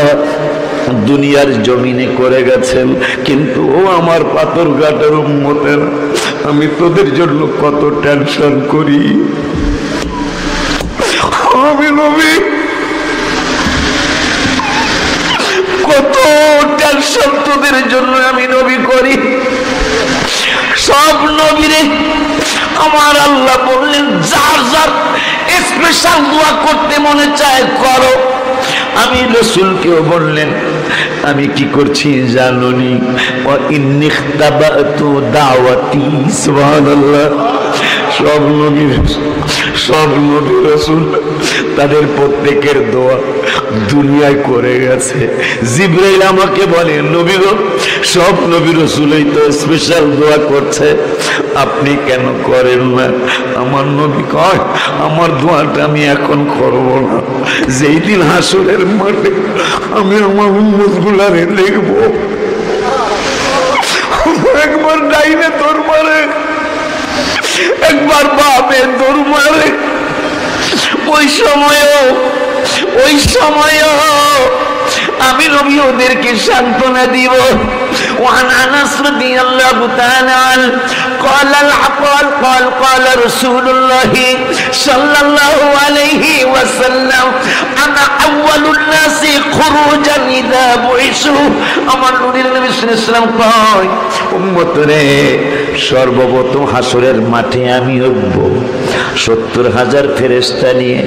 দুনিয়ার জমিনে করে গেছেন। কিন্তু ও আমার পাথরঘাটার উম্মতের, আমি তোদের জন্য কত টেনশন করি। আমি নবী কত টেনশন তোদের জন্য আমি নবী করি। সব নবীরে আমার আল্লাহ বললেন যার যার স্পেশাল দোয়া করতে মনে চায় করো। আমি রাসূলকেও বললেন আমি কি করছি জানোনি, ওয়া ইন্নিখতাবাতু দাওয়াতি, সুবহানাল্লাহ। সব নবী রাসূল তাদের প্রত্যেকের দোয়া দুনিয়ায় করে গেছে। জিবরাইল আমাকে বলে নবী গো, সব নবী রাসূলই তো স্পেশাল দোয়া করছে, আপনি কেন করেন না? আমার নবী কয় আমার দোয়াটা আমি এখন করব না, যেই দিন হাসরের মাঠে আমি আমার উম্মতগুলারে লিখব, একবার ডাইনে তোর মারে, একবার বামে তোর মারে, ওই সময়ও আমি নবী ওদেরকে সান্ত্বনা দিব। وعن انس رضي الله تعالى عنه قال رسول الله صلى الله عليه وسلم انا اول الناس خروجا اذا بعثوا, আমার নবীর নবী সাল্লাল্লাহু আলাইহি ওয়াসাল্লাম কয় উম্মতরে সর্বপ্রথম হাসরের মাঠে আমি উঠব 70,000 ফেরেশতা নিয়ে।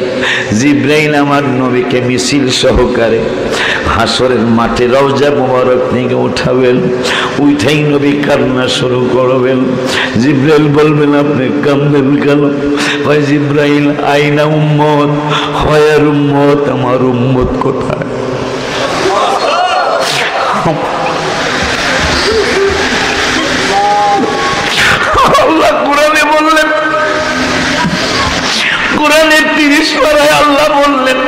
জিবরাইল আমার নবীকে মিছিল সহকারে হাসরের মাঠে রওজা মুবারক থেকে উঠাবেন, উঠাই নবী কান্না শুরু করবেন। জিবরাইল বলবেন আপনি কাঁদবেন কেন? ভাই জিবরাইল আইনা উম্মত, হয়ার উম্মত, আমার উম্মত কোথায়? আল্লাহ কোরআনে বললেন, কোরআনের 30 পারায় আল্লাহ বললেন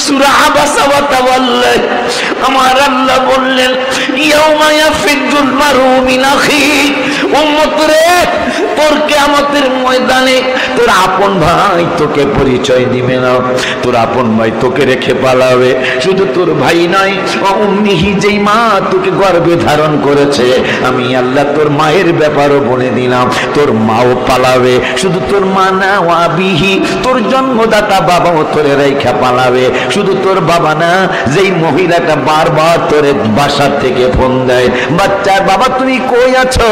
সূরা আবাসা ওয়া তাওয়াল্লা, আমার আল্লাহ বললেন ইয়াউমা ইয়াফিদুল মারউ মিন আখি, উম্মত রে তোর কিয়ামতের ময়দানে তোর আপন ভাই তোকে পরিচয় দিবে না, তোর আপন ভাই তোকে রেখে পালাবে। শুধু তোর ভাই নয়, উম্মিহি, যেই মা তোকে গর্ভে ধারণ করেছে, আমি আল্লাহ তোর মায়ের ব্যাপারও বলে দিলাম, তোর মাও পালাবে। শুধু তোর মা না, ওয়াবিহি, তোর জন্মদাতা বাবাও তোরে রেখে পালাবে। শুধু তোর বাবা না, যেই মহিলাটা বারবার তোরে বাসা থেকে ফোন দেয়, বাচ্চার বাবা তুমি কই আছো,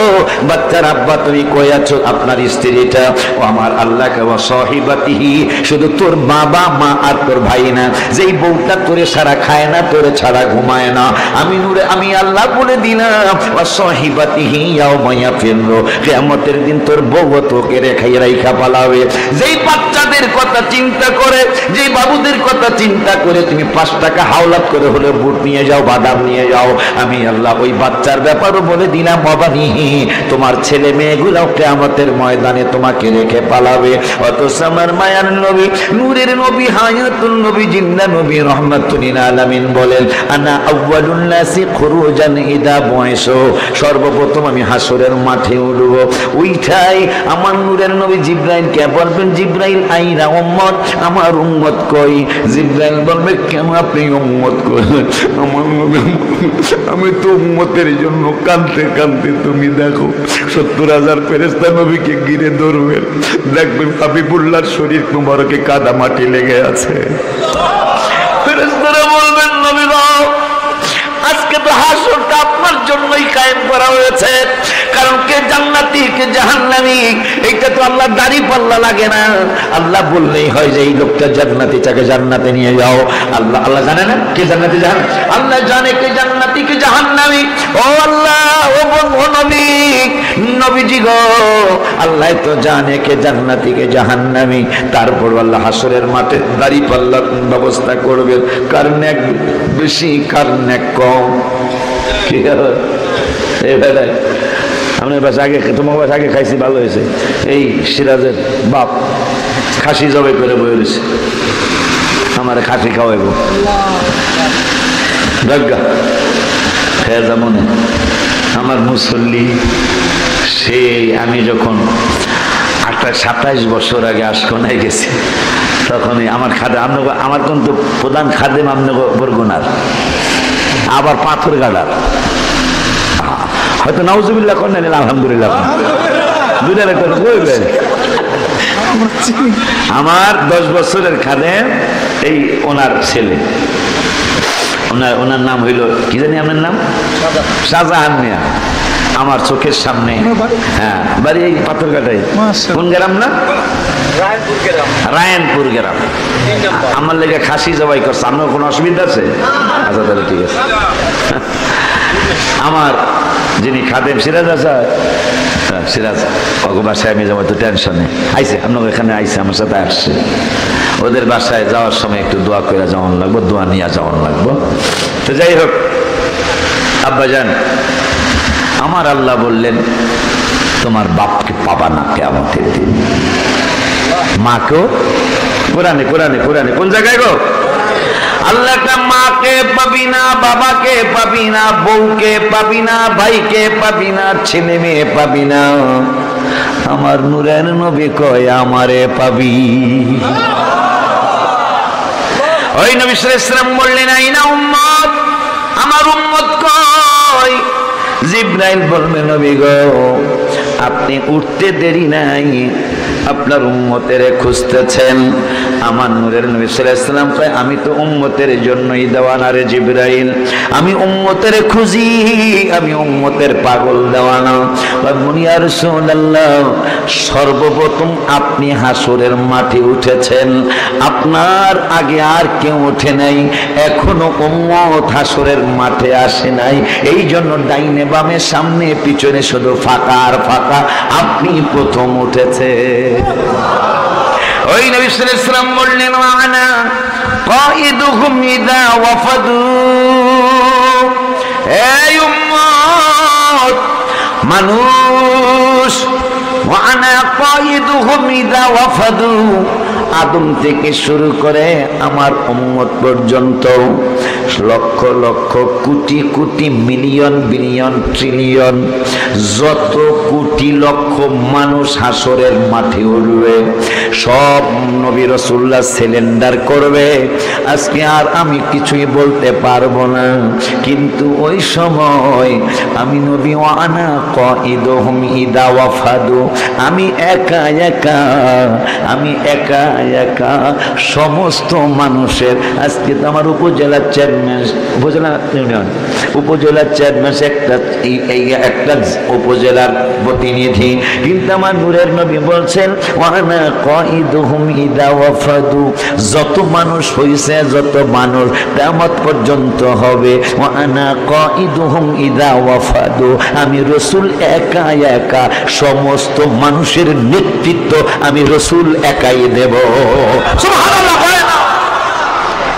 বাচ্চার আব্বা তুমি কই আছো। আপনার স্ত্রীটা ও আমার আল্লাহকে ওয়া সাহিবাতিহি, শুধু তোর বাবা মা আর তোর ভাই না, যেই বউটা তোরে সারা খায় না, তোরে ছাড়া ঘুমায় না, আমি নূরে আমি আল্লাহ বলে দিলাম ওয়া সাহিবাতিহি ইয়াউমা ইয়াফিরু, কিয়ামতের দিন তোর বউ তোকে রেখে রাইখা পালাবে। যেই বাচ্চাদের কথা চিন্তা করে, যেই বাবুদের কথা চিন্তা করে তুমি 5 টাকা হাওলাত করে হলে বুট নিয়ে যাও, বাদাম নিয়ে যাও, আমি আল্লাহ ওই বাচ্চার ব্যাপারও বলে দিলাম অবানিহি, তোমার ছেলে মেয়েগুলোও কিয়ামতের ময়দানে তোমাকে রেখে পালাবে। অথচ আমার মায়ার নবী, নূরের নবী, হায়াতুল নবী, জিন্দা নবী, রহমাতুল লিল আলামিন বলেন, আনা আউয়ালুন নাসি খুরুজান ইদা বুইসু, সর্বপ্রথম আমি হাসরের মাঠে উঠব। ওইটাই আমার নূরের নবী জিবরাইলকে বলবেন, জিবরাইল আইরা উম্মত, আমার উম্মত কই? জিবরাইল বলবে, কেন আপনি উম্মত কই? আমার নবী, আমি তো উম্মতের জন্য কাঁদতে কাঁদতে, তুমি দেখো 70,000 ফেরেশতা নবীকে ঘিরে ধরবেন, দেখবেন হাবিবুল্লাহর শরীর মুবারকে কাদা মাটি লেগে আছে। ফেরেশতারা বলবেন, নবী গো, আজকে তো হাসরটা আপনার জন্যই কায়েম করা হয়েছে, কারণ কে জান্নাতি কে জাহান্নামী এইটা তো আল্লাহ দাড়ি পাল্লা লাগে না, আল্লাহ বললেই হয় যে এই লোকটা জান্নাতি, তাকে জান্নাতে নিয়ে যাও। আল্লাহ আল্লাহ জানে না কে জান্নাতি জাহান, আল্লাহ জানে কে জান্নাতি কে জাহান্নামী। ও আল্লাহ, ও নবী, নবীজি গো, আল্লাহ তো জানে কে জান্নাতি কে জাহান্নামী। তারপর আল্লাহ হাসরের মাঠে দাড়ি পাল্লার ব্যবস্থা করবে, কার নেক বেশি কার নেক কম। কি এই বেলায় আপনার বাসা আগে, তোমার বাসা আগে খাইছি, ভালো হয়েছে। এই সিরাজের বাপ খাসি জবাই করে বয়ে রয়েছে, আমার খাসি খাওয়াইব গজ্ঞা খেয়ে যেমন আমার মুসল্লি। সেই আমি যখন 27 বছর আগে আশকোনায় গেছি, তখনই আমার খাদে আমার কিন্তু প্রধান খাদেম আমনে বরগুনার, আবার পাথর গাড়ার, হয়তো নাউজুবিল্লাহ করেন, আলহামদুলিল্লাহ দুটার একটা কইবেন। আমার 10 বছরের খাদেম এই ওনার ছেলে, ওনার নাম হইল কি জানি, আপনার নাম শাহজাহান মিয়া। আমার চোখের সামনে, হ্যাঁ বাড়ি এই পাথরঘাটাই। কোন গ্রাম না? রায়নপুর গ্রাম। আমার লেগে খাসি জবাই করছে, আপনার কোনো অসুবিধা আছে? আচ্ছা তাহলে ঠিক আছে। আমার যিনি খাদেম সিরাজ আছে, সিরাজ বাসায় আমি যাবো, তো টেনশন নেই, আইসে আপনার এখানে আইসে, আমার সাথে আসছে। ওদের বাসায় যাওয়ার সময় একটু দোয়া করে যাওয়ান লাগবো, দোয়া নিয়ে যাওয়ান লাগবো। তো যাই হোক, আব্বাজান আমার আল্লাহ বললেন, তোমার বাপকে পাবা না কিয়ামতের দিন, মাকেও। কোরআনে কোরআনে কোরআনে কোন জায়গায় গো? আল্লাহ, মাকে পাবি না, বাবাকে পাবি না, বউকে পাবি না, ভাইকে পাবি না, ছেলে মেয়ে পাবি না, আমার নূরের নবী কয় আমারে পাবি। ওই নবী সাল্লাল্লাহু আলাইহি ওয়াসাল্লাম বললেন, আইনা উম্মত, আমার উম্মত কই? জিবরাইল বলবে, নবী গো, আপনি উঠতে দেরি নাই, আপনার উম্মতের খুঁজতেছেন। আমার নূরের নবী সাল্লাল্লাহু আলাইহি ওয়াসাল্লাম কয়, আমি তো উম্মতের জন্যই দেওয়ানা রে জিবরাইল, আমি উম্মতের খুঁজি, আমি উম্মতের পাগল দেওয়ানা। ইয়া রাসূলুল্লাহ, সর্বপ্রথম আপনি হাসরের মাঠে উঠেছেন, আপনার আগে আর কেউ ওঠে নাই, এখনো উম্মত হাসরের মাঠে আসে নাই, এই জন্য ডাইনে বামে সামনে পিছনে শুধু ফাঁকা আর ফাঁকা, আপনি প্রথম উঠেছে। ওই নবী সাল্লাল্লাহু আলাইহি ওয়াসাল্লাম বললেন, আনা কাইদুহুম ইযা ওয়াফাদু, এই উম্মত মানুষ, আনা কাইদুহুম ইযা ওয়াফাদু, আদম থেকে শুরু করে আমার উম্মত পর্যন্ত lakh lakh crore crore million billion trillion যত কোটি লক্ষ মানুষ হাসরের মাঠে উঠবে, সব নবী রাসূলুল্লাহ সিলিন্ডার করবে। আজকে আর আমি কিছুই বলতে পারবো না, কিন্তু ওই সময় আমি নবী ওয়ানা কাইদুহুম ইদা ওয়াফাদু, আমি একা একা, সমস্ত মানুষের, আজকে তো আমার উপজেলার চেয়ারম্যান চেয়ারম্যান, উপজেলা ইউনিয়ন উপজেলার চেয়ারম্যান একটা উপজেলার প্রতিনিধি, কিন্তু আমার নূরের নবী বলছেন ওয়ানা কাইদুহুম ইদা ওয়াফাদু, যত মানুষ হইছে, যত মানুষ কিয়ামত পর্যন্ত হবে, ওয়ানা কাইদুহুম ইদা ওয়াফাদু, আমি রাসূল একা একা সমস্ত মানুষের নেতৃত্ব আমি রাসূল একাই দেব। সুবহানাল্লাহ।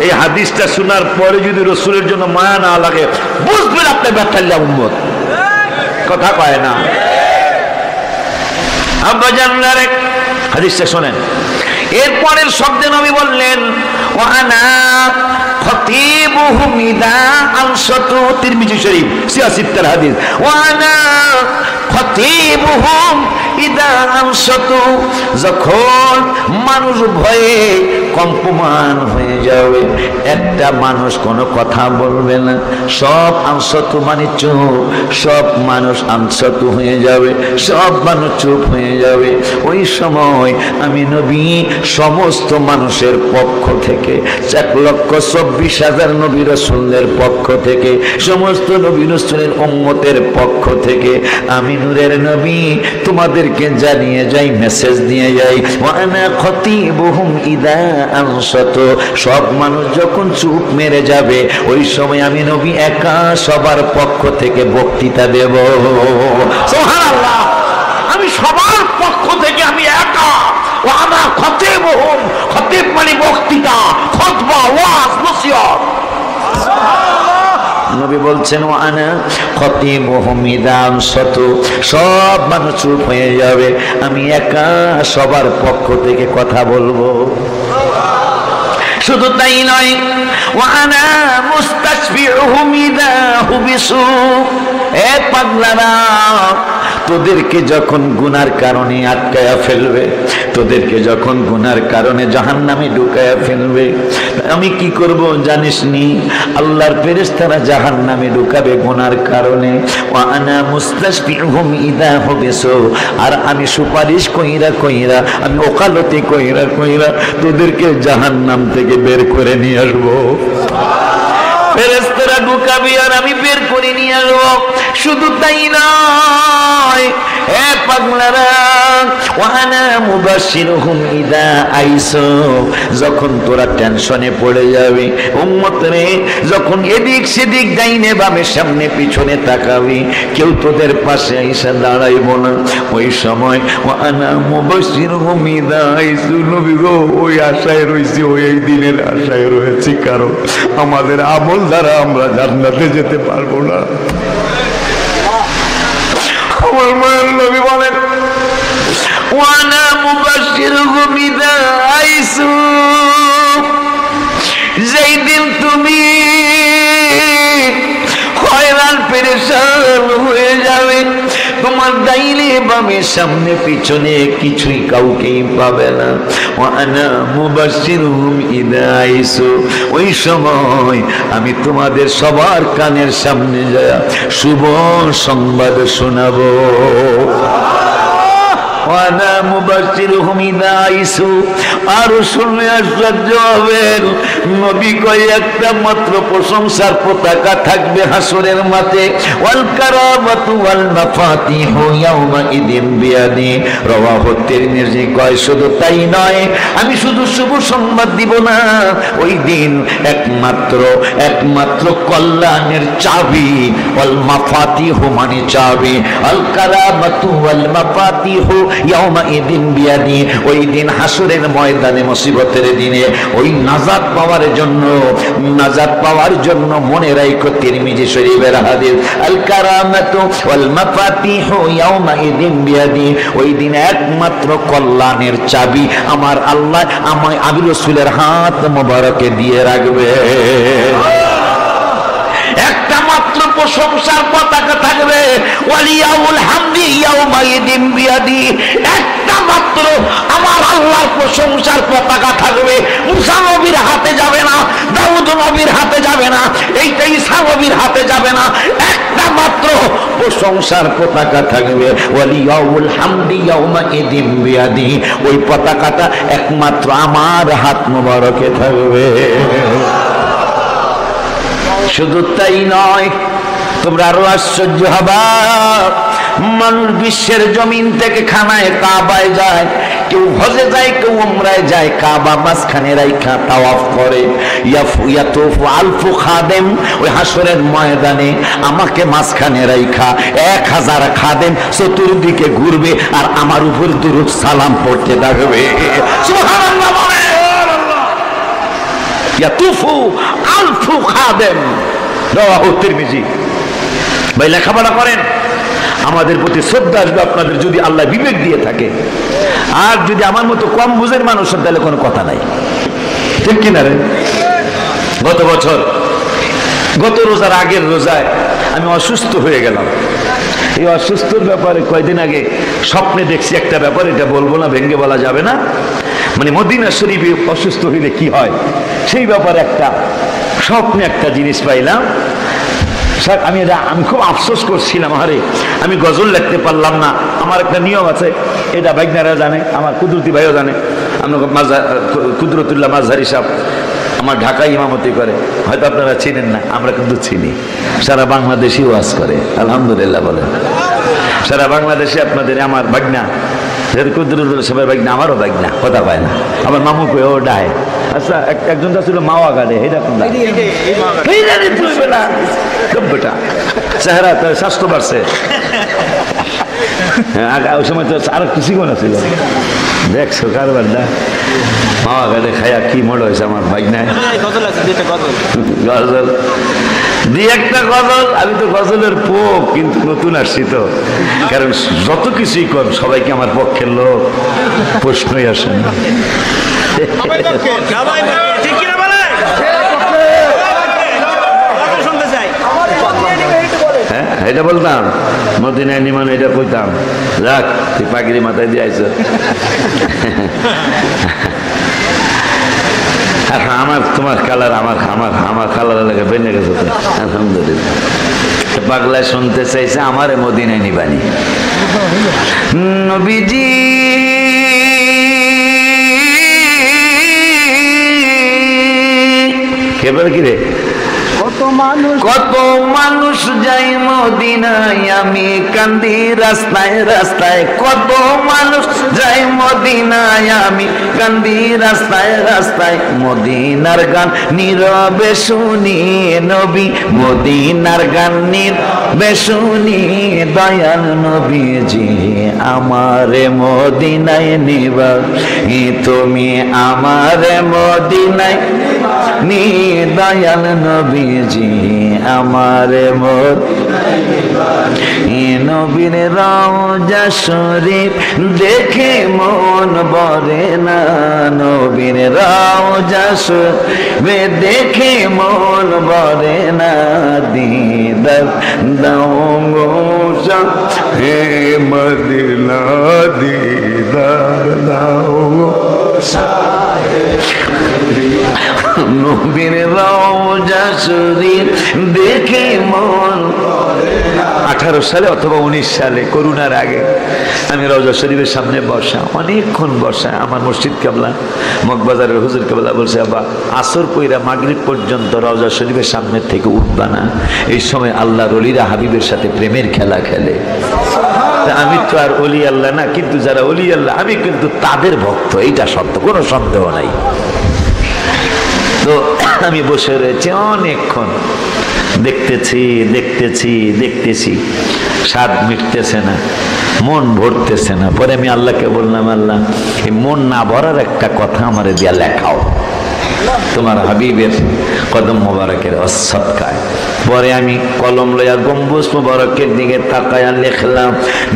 এই হাদিসটা শোনার পরে যদি রাসূলের জন্য মায়া না লাগে, বুঝবেন আপনি বেতাল্লা উম্মত, কথা কয় না। আব্বা জানলারে হাদিসটা শোনেন, এরপরের শব্দে নবী বললেন ওয়ানা খতিবুহুম ইদা আনসাতু, তিরমিজি শরীফ 86 হাদিস, ওয়ানা খতিবুহুম ইদা আনসাতু, যখন মানুষ ভয়ে কম্পমান হয়ে যাবে, একটা মানুষ কোনো কথা বলবে না, সব আনসাতু মানে চুপ, সব মানুষ আনসাতু হয়ে যাবে, সব মানুষ চুপ হয়ে যাবে, ওই সময় আমি নবী সমস্ত মানুষের পক্ষ থেকে 1,24,000 নবী রাসূলের পক্ষ থেকে, সমস্ত নবী রাসূলের উম্মতের পক্ষ থেকে আমি নূরের নবী তোমাদেরকে জানিয়ে যাই, মেসেজ দিয়ে যাই, ওয়ানা খতিবুহুম ইদা আনসাতু, সব মানুষ যখন চুপ মেরে যাবে, ওই সময় আমি নবী একা সবার পক্ষ থেকে বক্তৃতা দেব। সুবহানাল্লাহ। আমি সবার পক্ষ থেকে আমি একা, ওয়ানা খতিবুহুম, খতিব মানে বক্তৃতা, খুতবা, ওয়াজ, নসিহত। নবী বলছেন ওয়ানা খতিবুহুম ইদা আনসাতু, সব মানুষ চুপ হয়ে যাবে, আমি একা সবার পক্ষ থেকে কথা বলবো। শুধু তাই নয়, ওয়ানা মুস্তাশফিউহুম ইদা হুবিসু, এ পাগলারা, তোদেরকে যখন গুনার কারণে আটকায়া ফেলবে, তোদেরকে যখন গুনার কারণে জাহান্নামে ঢুকায়া ফেলবে, আমি কি করব জানিস নি? আল্লাহর ফেরেশতারা জাহান্নামে ঢুকাবে গুনার কারণে, ওয়ানা মুস্তাশফিউহুম ইদা হুবিসু, আর আমি সুপারিশ কইরা কইরা, আমি ওকালতি কইরা কইরা তোদেরকে জাহান্নাম থেকে বের করে নিয়ে আসবো। ফেরেশতারা ঢুকাবে আর আমি বের করে নিয়ে আসবো। শুধু তাই নয়, এ পাগলারা, ওয়ানা মুবাশশিরুহুম ইদা আইসু, যখন তোরা টেনশনে পড়ে যাবে, উম্মত রে, যখন এদিক সেদিক ডাইনে বামে সামনে পিছনে তাকাবি, কেউ তোদের পাশে আইসা দাঁড়াইব না, ওই সময় ওয়ানা মুবাশশিরুহুম ইদা আইসু, নবী গো, ওই আশায় রয়েছি, ওই দিনের আশায় রয়েছি, কারণ আমাদের আমল দ্বারা আমরা জান্নাতে যেতে পারবো না। আমার মায়ের নবী বলেন ওয়ানা মুবাশশিরুহুম ইদা আইসু, যেই দিন তুমি হয়রান পেরেশান হয়ে যাবে, তোমার ডাইনে বামে সামনে পিছনে কিছুই কাউকেই পাবে না, ওয়ানা মুবাশশিরুহুম ইদা আইসু, ওই সময় আমি তোমাদের সবার কানের সামনে যায় শুভ সংবাদ শোনাবো। ওয়ানা মুবাশশিরুহুম ইদা আইসু, আর শুনলে আশ্চর্য হবেন, নবী কয় একটা মাত্র প্রশংসার পতাকা থাকবে হাসরের মাঠে, ওয়াল কারামাতু ওয়াল মাফাতিহু ইয়াউমা ইদিন বিয়াদি, রাওয়াহু তিরমিজি। কয় শুধু তাই নয়, আমি শুধু শুভ সংবাদ দিব না, ওই দিন একমাত্র কল্যাণের চাবি, ওয়াল মাফাতিহু মানে চাবি, আল কারামাতু ওয়াল মাফাতিহু ইয়াউমা ইদিন বিয়াদি, ওই দিন হাসরের ময়দানে মুসিবতের দিনে ওই নাজাত পাওয়ার জন্য মনে রাখো তিরমিজি শরীফের হাদিস, আল কারামাতু ওয়াল মাফাতিহু ইয়াউমা ইদিন বিয়াদি, ওই দিন একমাত্র কল্যাণের চাবি আমার আল্লাহ আমি রাসূলের হাত মোবারকে দিয়ে রাখবে। একটা মাত্র প্রশংসার পতাকা থাকবে, ওয়ালিয়াউল হামদি ইয়াউমা ইদিন বিয়াদি, একটা মাত্র আমার আল্লাহর প্রশংসার পতাকা থাকবে। মুসা নবীর হাতে যাবে না, দাউদ নবীর হাতে যাবে না, এইটা ঈসা নবীর হাতে যাবে না, একটা মাত্র প্রশংসার পতাকা থাকবে, ওয়ালিয়াউল হামদি ইয়াউমা ইদিন বিয়াদি, ওই পতাকাটা একমাত্র আমার হাত মোবারকে থাকবে। শুধু তাই নয়, তোমরা আরো আশ্চর্য হবা, মানুষ বিশ্বের জমিন থেকে খানায় কাবায় যায়, কেউ হজে যায়, কেউ উমরায় যায়, কাবা মাঝখানে রাইখা তাওয়াফ করে। ইয়াতুফু আলফু খাদেম, ওই হাসরের ময়দানে আমাকে মাঝখানে রাইখা 1000 খাদেম চতুর্দিকে ঘুরবে আর আমার উপর দুরূদ সালাম পড়তে থাকবে। সুবহানাল্লাহ বলে, ইয়াতুফু আলফু খাদেম, রাওয়াহু তিরমিজি। ভাই লেখাপড়া করেন, আমাদের প্রতি শ্রদ্ধা আসবে আপনাদের যদি আল্লাহ বিবেক দিয়ে থাকে। আর যদি আমার মতো কম বুঝের মানুষ তাহলে কোনো কথা নাই, ঠিক কিনা রে? গত বছর, গত রোজার আগের রোজায় আমি অসুস্থ হয়ে গেলাম। এই অসুস্থর ব্যাপারে কয়েকদিন আগে স্বপ্নে দেখছি একটা ব্যাপার, এটা বলবো না, ভেঙ্গে বলা যাবে না, মানে মদিনা শরীফে অসুস্থ হইলে কি হয় সেই ব্যাপারে একটা স্বপ্নে একটা জিনিস পাইলাম। আমি খুব আফসোস করছিলাম, আরে আমি গজল লিখতে পারলাম না। আমার একটা নিয়ম আছে, এটা বাইকনারা জানে, আমার কুদরতি ভাইও জানে, আপনার কুদরতুল্লাহ মাঝহারি সাহেব আমার ঢাকায় ইমামতি করে, হয়তো আপনারা চিনেন না, আমরা কিন্তু চিনি। সারা বাংলাদেশি ওয়াজ করে, আলহামদুলিল্লাহ বলে। সারা বাংলাদেশে আপনাদের আমার বাগনা, যেহেতু কুদরতুল্লাহ সাহেবের বাগনা, আমারও বাগনা, কথা পায় না, আমার মামু কই ও ডাহে। আচ্ছা, একজন ছিল মাওয়া গাড়ে, এটা কোন চেহারা, তার স্বাস্থ্য বাড়ছে। ওই সময় তো আর কিছু কোন ছিল, দেখছো কারবার না, মাওয়া গাড়ে খায়া কি মোড় হয়েছে আমার ভাই নাই। গজল দি একটা গজল, আমি তো গজলের পোক, কিন্তু নতুন আসছি তো, কারণ যত কিছুই কর সবাইকে আমার পক্ষের লোক, প্রশ্নই আসে না। হ্যাঁ, এটা বলতাম মদিনায় নিমান, এটা কইতাম, যাক তুই পাগড়ি মাথায় দিয়ে আইছ। আমার তোমার কালার, আমার আমার আমার কালার এলাকা বেঁধে গেছে তো, আলহামদুলিল্লাহ। পাগলায় শুনতে চাইছে আমারে মদিনায় নিবানি। নবীজি কেবল কি রে, কত মানুষ যাই মদিনায়, আমি কান্দি রাস্তায় রাস্তায়, কত মানুষ যাই মদিনায়, আমি কান্দি রাস্তায় রাস্তায়, মদিনার গান নীরবে শুনি নবী, মদিনার গান নীরবে শুনি, দয়াল নবীজি আমারে মদিনায় নিবা, তুমি আমারে মদিনায় নি, দয়াল নবীজি আমারে মদিনায় নিবা, নবীর রওজা শরীফ দেখে মন ভরে না, নবীর রওজা শরীফ দেখে মন ভরে না, দিদার দাও গো হে মদিনা, দিদার দাও গো নবীর রওজা শরীফ দেখে মন। 18 সালে অথবা 19 সালে করোনার আগে আমি রওজা শরীফের সামনে বসা, অনেকক্ষণ বসা। আমার মসজিদ কেবলা মগবাজারের হুজুর কেবলা বলছে, আব্বা আসর কইরা মাগরিব পর্যন্ত রওজা শরীফের সামনে থেকে উঠবা না, এই সময় আল্লাহর ওলিরা হাবিবের সাথে প্রেমের খেলা খেলে। আমি তো আর ওলি আল্লাহ না, কিন্তু যারা ওলি আল্লাহ আমি কিন্তু তাদের ভক্ত, এইটা সত্য, কোনো সন্দেহ নাই। তো আমি বসে রয়েছি অনেকক্ষণ, দেখতেছি দেখতেছি দেখতেছি, স্বাদ মিটতেছে না, মন ভরতেছে না। পরে আমি আল্লাহকে বললাম, আল্লাহ এই মন না ভরার একটা কথা আমারে দিয়া লেখাও তোমার হাবিবের কদম মোবারকের সদকায়। পরে আমি কলম লইয়া গম্বুজ মোবারকের দিকে তাকায়া লিখলাম,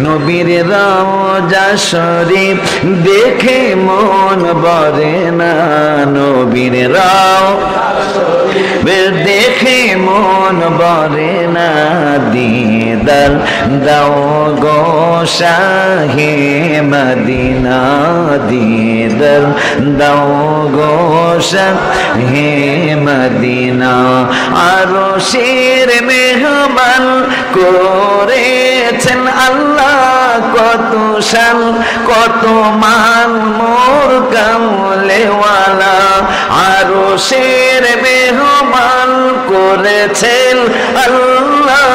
নবীর রওজা শরীফ দেখে মন ভরে না, নবীর রওজা শরীফ দেখে মন ভরে না, দিদার দাও গো শাহে মদিনা, দিদার দাও গো হে মদিনা, আরো শের মেহমান করেছেন আল্লাহ, কত শান কত মান মোর কামলেওয়ালা, আরো শের মেহমান করেছেন আল্লাহ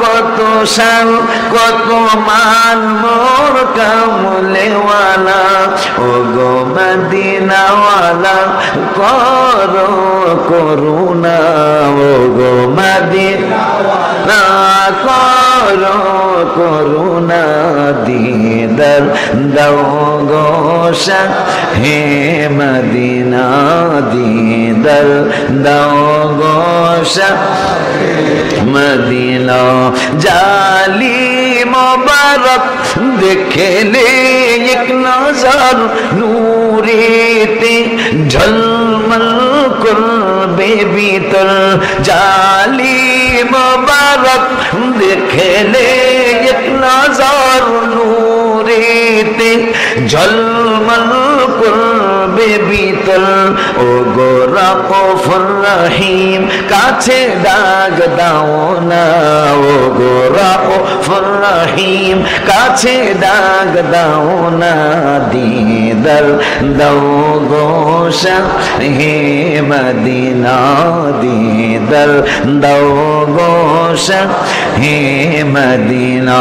কত শান কত মান মোর কামলেওয়ালা ও গো মদিনাওয়ালা করো করুণা ও গো মদিনাওয়ালা করো করুণা দিদার দাও গো হে মদিনা দিদার দাও গো মদিনা জালি মুবারক দেখলে এক নজর নূরেতে ঝলমল করবে ভিতর জালি মুবারক দেখলে এক নজর নূরেতে ঝলমল করবে ভিতর ও গো রাউফুর রহিম কাছে ডাক দাও না ও গো রাউফুর রহিম কাছে ডাক দাও না দিদার দাও গো হে মদিনা দিদার দাও গো হে মদিনা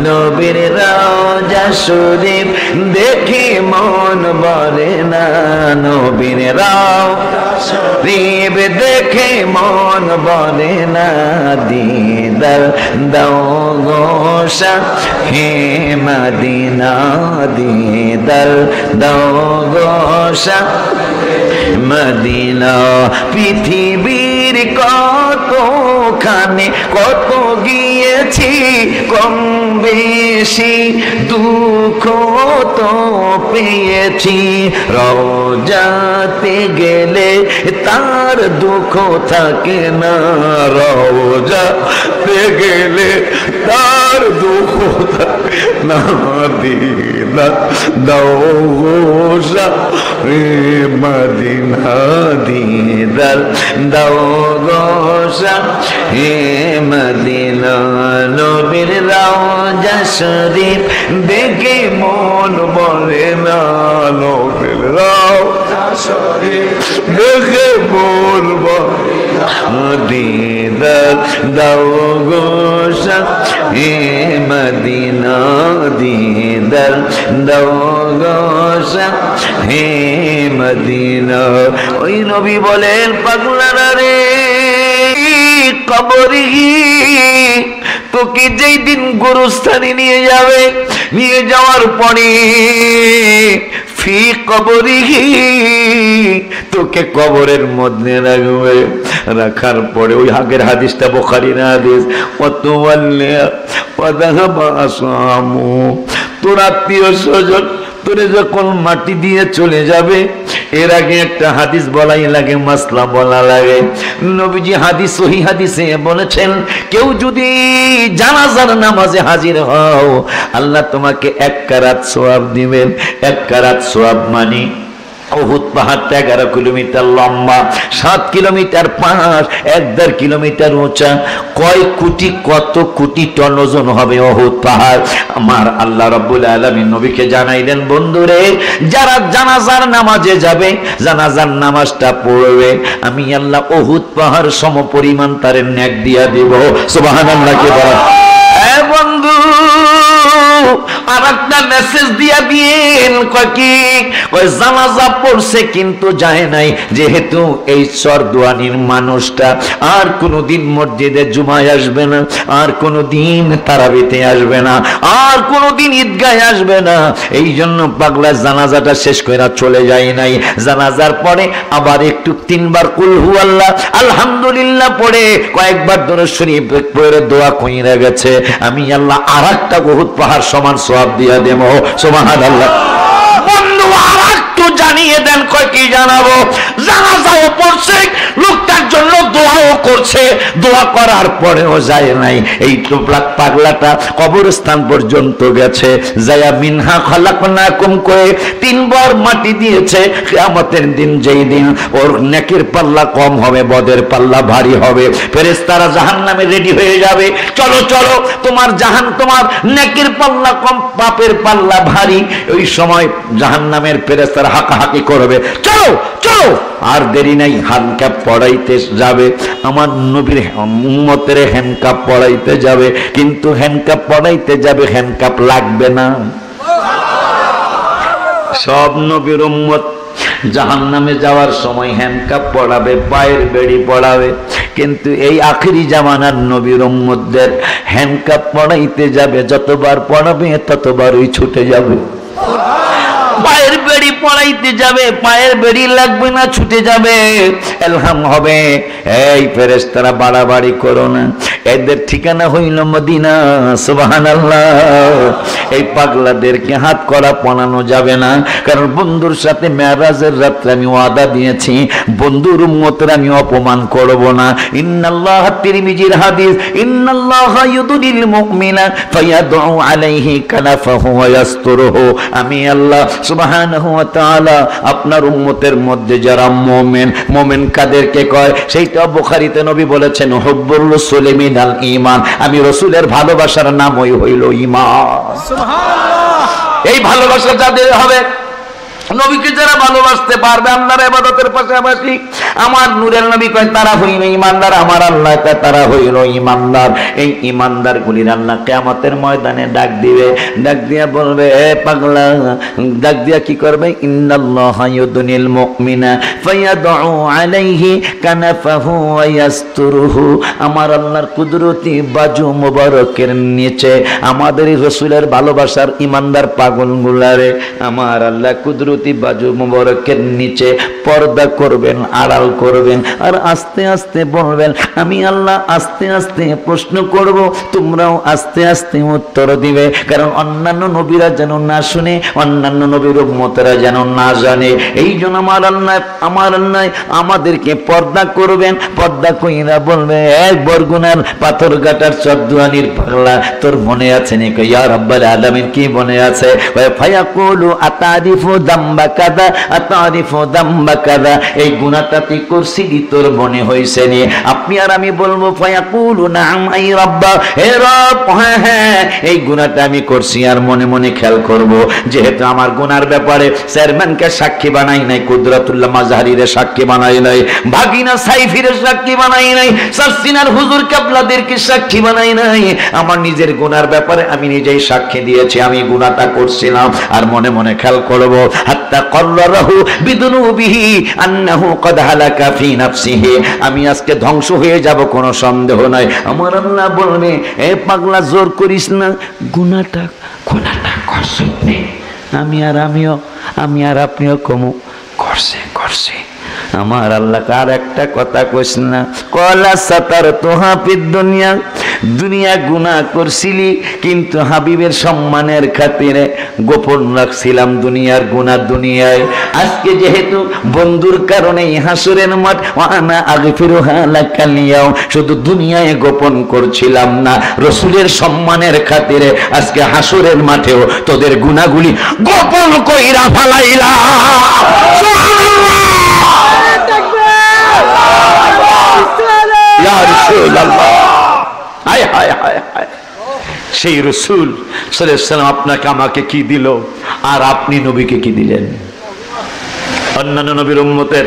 নবীর রওজা শরীফ দেখে মন ভরে না নবীর রওজা শরীফ দেখে মন ভরে না দিদার দাও গো হে মদিনা দিদার দাও গো মদিনা পৃথিবীর কতখানে কত গিয়েছি কম বেশি দুঃখ তো পেয়েছি রওজাতে গেলে তার দুঃখ থাকে না রওজাতে গেলে তার দুঃখ থাকে না দিদার দাও গো মদিনা দিদার দাও গো হে মদিনা নবীর রওজা শরীফ দেখে মন ভরে না নবীর রওজা শরীফ দেখে মন ভরে না দিদার দাও গো হে মদিনা দিদার দাও গো হে মদিনা ওই নবী বলেন পাগলারা রে কবরি তোকে যেই দিন গোরস্থানে নিয়ে যাবে নিয়ে যাওয়ার পরে ফি কবরি তোকে কবরের মধ্যে রাখবে রাখার পরে ওই আগের হাদিসটা বুখারীর হাদিস তোর আত্মীয় স্বজন তোরে যখন মাটি দিয়ে চলে যাবে এর আগে একটা হাদিস বলাই লাগে মাসলা বলা লাগে নবীজি হাদিস সহিহ হাদিসে বলেছেন কেউ যদি জানাজার নামাজে হাজির হও আল্লাহ তোমাকে 1 কারাত সওয়াব দিবেন 1 কারাত সওয়াব মানে উহুদ পাহাড়টা 11 কিলোমিটার লম্বা 7 কিলোমিটার পাহাড় 1.5 কিলোমিটার উঁচা কয় কোটি কত কোটি টন ওজন হবে উহুদ পাহাড় আমার আল্লাহ রাব্বুল আলামিন নবীকে জানাইলেন বন্ধুরে যারা জানাজার নামাজে যাবে জানাজার নামাজটা পড়বে আমি আল্লাহ উহুদ পাহাড় সমপরিমাণ তার নেক দিয়া দেব সুবহানাল্লাহ কে বলেন এ বন্ধু আরেকটা মেসেজ দিয়া দিয়েন কয় জানাজা পড়ছে কিন্তু যায় নাই যেহেতু এই চরদুয়ানির মানুষটা আর কোনোদিন মসজিদে জুমায় আসবে না আর কোনোদিন তারাবিতে আসবে না আর কোনোদিন ঈদগাহে আসবে না এই জন্য পাগলা জানাজাটা শেষ কইরা চলে যায় নাই জানাজার পরে আবার একটু 3 বার কুল হুয়াল্লাহ আলহামদুলিল্লাহ পড়ে কয়েকবার দরুদ শরীফ পড়ে দোয়া কইরা গেছে আমি আল্লাহ আরেকটা উহুদ পাহাড় সমান সওয়াব দিয়া দেব সুবহানাল্লাহ বন্ধু আরেকটু জানিয়ে দেন কয় কি জানাবো জানাজাও পড়ছে লোকটার জন্য দোয়াও করছে দোয়া করার পরেও যায় নাই এই টুকরা পাগলাটা কবরস্থান পর্যন্ত গেছে যায়া মিনহা খালাকনাকুম কয়ে 3 বার মাটি দিয়েছে কিয়ামতের দিন যেই দিন ওর নেকির পাল্লা কম হবে বদের পাল্লা ভারী হবে ফেরেশতারা জাহান্নামে রেডি হয়ে যাবে চলো চলো তোমার নেকির পাল্লা কম পাপের পাল্লা ভারী ওই সময় জাহান্নামের ফেরেশতারা হাঁকাহাঁকি করবে চলো চলো আর দেরি নাই, হ্যান্ডকাপ পড়াইতে যাবে, আমার নবীর উম্মতের হ্যান্ডকাপ পড়াইতে যাবে। কিন্তু হ্যান্ডকাপ পড়াইতে যাবে, হ্যান্ডকাপ লাগবে না। সব নবীর উম্মত জাহান্নামে যাওয়ার সময় হ্যান্ডকাপ পড়াবে, পায়ের বেড়ি পড়াবে। কিন্তু এই আখিরি জামানার নবীর উম্মতদের হ্যান্ডকাপ পড়াইতে যাবে, যতবার পড়াবে ততবারই ছুটে যাবে। পায়ের বেড়ি পড়াইতে যাবে, পায়ের বেড়ি লাগবে না, ছুটে যাবে। এলহাম হবে, এই ফেরেশতারা বাড়াবাড়ি করো না, এদের ঠিকানা হইল মদিনা। সুবহানাল্লাহ। এই পাগলাদেরকে হাত করা পনানো যাবে না, কারণ বন্ধুর সাথে মেরাজের রাত্রে আমি ওয়াদা দিয়েছি, বন্ধুর উম্মতের আমি অপমান করব না। ইন্নাল্লাহ, তিরমিজির হাদিস, ইন্নাল্লাহ ইউদুনিল মুমিনা ফায়াদউ আলাইহি কানাফাহু ওয়া ইয়াসতুরুহু। আমি আল্লাহ সুবহানাহু ওয়া তাআলা আপনার উম্মতের মধ্যে যারা মুমিন কাদেরকে কয়, সেইটা বুখারীতে নবী বলেছেন, হুব্বুর রাসূলি মিনাল ঈমান। আমি রাসূলের ভালোবাসার নামই হইল ঈমান। সুবহানাল্লাহ। এই ভালোবাসা যাদের হবে, নবীকে যারা ভালোবাসতে পারবে আল্লাহর ইবাদতের পাশাপাশি, আমার নূরের নবী কয় তারা হইল ঈমানদার, আমার আল্লাহ কয় তারা হইল ঈমানদার। এই ঈমানদার গুলির আল্লাহ কিয়ামতের ময়দানে ডাক দিবে, ডাক দিয়া বলবে, এ পাগলা, ডাক দিয়া কি করবে, ইন্নাল্লাহা ইউদনিল মুমিনা ফায়াদউ আলাইহি কানাফাহু ওয়া ইয়াসতুরুহু। আমার আল্লাহর কুদরতি বাজু মুবারকের নিচে আমাদের রাসূলের ভালোবাসার ঈমানদার পাগলগুলারে আমার আল্লাহ কুদরতি বাজু মুবারকের নিচে পর্দা করবেন, আড়াল করবেন। আর আস্তে আস্তে বলবেন, আমি আল্লাহ আস্তে আস্তে প্রশ্ন করব, তোমরাও আস্তে আস্তে উত্তর দিবে। কারণ অন্যান্য নবীরা যেন না শুনে, অন্যান্য নবীর উম্মতেরা যেন না জানে। এই জন্য আমার আল্লাহ আমাদেরকে পর্দা করবেন। পর্দা কইরা বলবে, এক বরগুনার পাথর কাটার চদ্দুয়ানির পাগলা, তোর মনে আছে নাকি? ইয়া রাব্বাল আলামিন, কি মনে আছে? ফায়াকুলু আতারিফু দাম্বা কাদা, আতারিফু দাম্বা কাদা, এই গুনাহটা তুই করছিলি, তোর মনে হইছে নি? আপনি আর আমি বলবো, ফায়াকুলু নাম আই রাব্বা, হে রব, হ্যাঁ হ্যাঁ, এই গুনাহটা আমি করছি আর মনে মনে খেয়াল করব। যেহেতু আমার গুনার ব্যাপারে চেয়ারম্যানকে সাক্ষী বানাই নাই, কুদরাতুল্লাহ মাযহারিরে সাক্ষী বানাই নাই, ভাগিনা সাইফিরে সাক্ষী বানাই নাই, সাসিনার হুজুর কাবলাদেরকে সাক্ষী বানাই নাই, আমার নিজের গুনার ব্যাপারে আমি নিজেই সাক্ষী দিয়েছি, আমি গুনাহটা করছিলাম। আর মনে মনে খেয়াল করব, হাত্তা কর্রাহু বিদুনুবিহি আন্নাহু কদ হালাকা ফি নাফসিহি, আমি আজকে ধ্বংস হয়ে যাব, কোনো সন্দেহ নাই। আমার আল্লাহ বলবে, এ পাগলা, জোর করিস না, গুনাহটা করছিস। আমি আর আপনিও কমু করছে। আমার আল্লাহ কার একটা কথা কইস না, কলা সাতার তোহা ফিদ দুনিয়া, দুনিয়া গুনাহ করছিলি, কিন্তু হাবিবের সম্মানের খাতিরে গোপন রাখছিলাম দুনিয়ার গুনাহ দুনিয়ায়। আজকে যেহেতু বন্ধুর কারণে হাসরের মাঠ, ওয়ানা আগফিরুহা লাকাল ইয়াউম, শুধু দুনিয়ায় গোপন করছিলাম না, রাসূলের সম্মানের খাতিরে আজকে হাসরের মাঠেও তোদের গুনাহগুলি গোপন কইরা ফালাইলা। সেই রাসূল সাল্লাল্লাহু আলাইহি ওয়াসাল্লাম আপনাকে আমাকে কি দিল, আর আপনি নবীকে কি দিলেন? অন্যান্য নবীর উম্মতের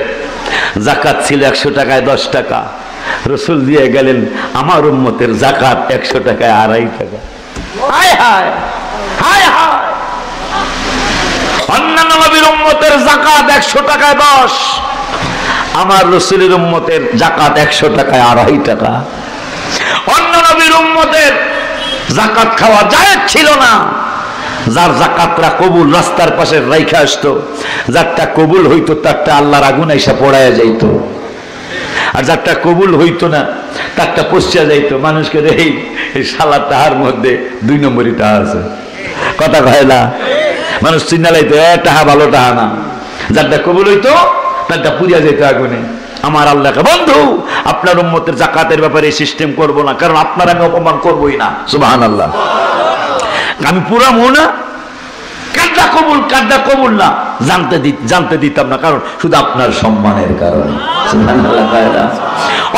যাকাত ছিল 100 টাকায় 10 টাকা, রাসূল দিয়ে গেলেন আমার উম্মতের যাকাত 100 টাকায় 2.5 টাকা। হায় হায় হায় হায়! অন্যান্য নবীর উম্মতের যাকাত 100 টাকায় 10, আমার রাসূলের উম্মতের যাকাত 100 টাকায় 2.5 টাকা। অন্য নবীর উম্মতের যাকাত খাওয়া জায়েজ ছিল না। যার যাকাতরা কবুল রাস্তার পাশে রাইখা আসতো, যারটা কবুল হইতো তারটা আল্লাহর আগুন আইসা পোড়ায়া যাইতো, আর যারটা কবুল হইতো না তারটা পচা যাইতো। মানুষকে এই শালা তাহার মধ্যে 2 নম্বরই টাহা আছে, কথা কয় না, মানুষ চিন্তা লাইতো, টাহা ভালো টাহা না। যারটা কবুল হইতো তারটা পুড়িয়া যেত আগুনে। আমার আল্লাহকে, বন্ধু আপনার উম্মতের যাকাতের ব্যাপারে সিস্টেম করব না, কারণ আপনার আমি অপমান করবই না। সুবহানাল্লাহ। আমি পুরামু না, কারটা কবুল না জানতে দিতাম না, কারণ শুধু আপনার সম্মানের কারণে। সুবহানাল্লাহ।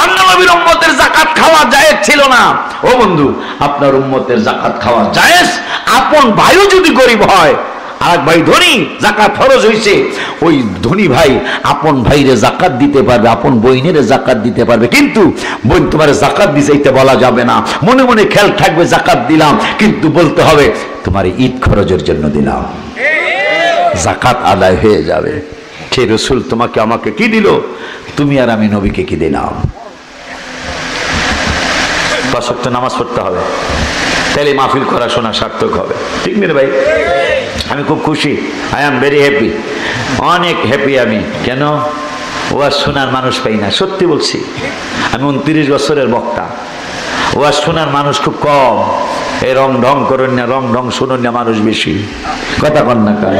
অন্য নবীর উম্মতের যাকাত খাওয়া জায়েজ ছিল না। ও বন্ধু, আপনার উম্মতের যাকাত খাওয়া জায়েজ। আপন ভাইও যদি গরিব হয় আর এক ভাই ধনী, যাকাত ফরজ হয়েছে, ওই ধনী ভাই আপন ভাইরে যাকাত দিতে পারবে, আপন বইনের যাকাত দিতে পারবে, কিন্তু বোন তোমার যাকাত দিছে এটা বলা যাবে না, মনে মনে খেয়াল থাকবে যাকাত দিলাম, কিন্তু বলতে হবে তোমার ঈদ খরচের জন্য দিলাম, যাকাত আদায় হয়ে যাবে। সে রসুল তোমাকে আমাকে কি দিল, তুমি আর আমি নবীকে কি দিলাম। 5 ওয়াক্ত নামাজ পড়তে হবে, তাহলে মাহফিল করা শোনা সার্থক হবে, ঠিক না ভাই? আমি খুব খুশি, আই এম ভেরি হ্যাপি, অনেক হ্যাপি আমি। কেন? ওয়াজ শোনার মানুষ পাই না, সত্যি বলছি। আমি 29 বছরের বক্তা, ওয়াজ শোনার মানুষ খুব কম। এই রং ঢং করেন না, রং ঢং শুনুন না মানুষ বেশি, কথা কন না কার।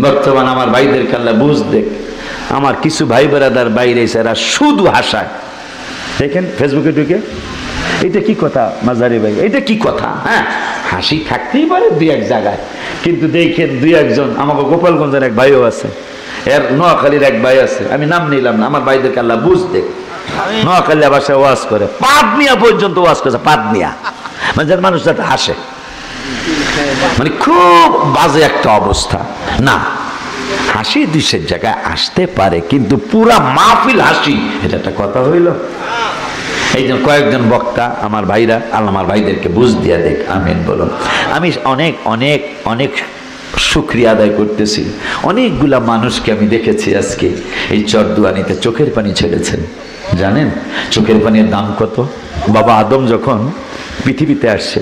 বর্তমান আমার ভাইদের কাল্লা বুঝ দেখ, আমার কিছু ভাই বেড়াদার বাইরে এরা শুধু হাসায়, দেখেন ফেসবুকে ঢুকে, এটা কি কথা মাজারি ভাই, এটা কি কথা? হ্যাঁ, হাসি থাকতেই পারে দুই এক জায়গায়, কিন্তু দেখেন দুই একজন, আমাকে গোপালগঞ্জের এক ভাইও আছে, এর নোয়াখালীর এক ভাই আছে, আমি নাম নিলাম না, আমার ভাইদেরকে আল্লাহ বুঝ দেখ, নোয়াখালী ভাষায় ওয়াজ করে, পাদনিয়া পর্যন্ত ওয়াজ করেছে, পাদনিয়া, মানে যার মানুষ যাতে হাসে, মানে খুব বাজে একটা অবস্থা। না, হাসি দুইশের জায়গায় আসতে পারে, কিন্তু পুরা মাহফিল হাসি, এটা একটা কথা হইল? এই জন্য কয়েকজন বক্তা আমার ভাইরা, আল্লাহ আমার ভাইদেরকে বুঝ দিয়া দেখ, আমিন বলুন। আমি অনেক অনেক অনেক শুকরিয়া আদায় করতেছি, অনেকগুলা মানুষকে আমি দেখেছি আজকে এই চরদুয়ানিতে চোখের পানি ছেড়েছেন। জানেন চোখের পানির দাম কত? বাবা আদম যখন পৃথিবীতে আসছে,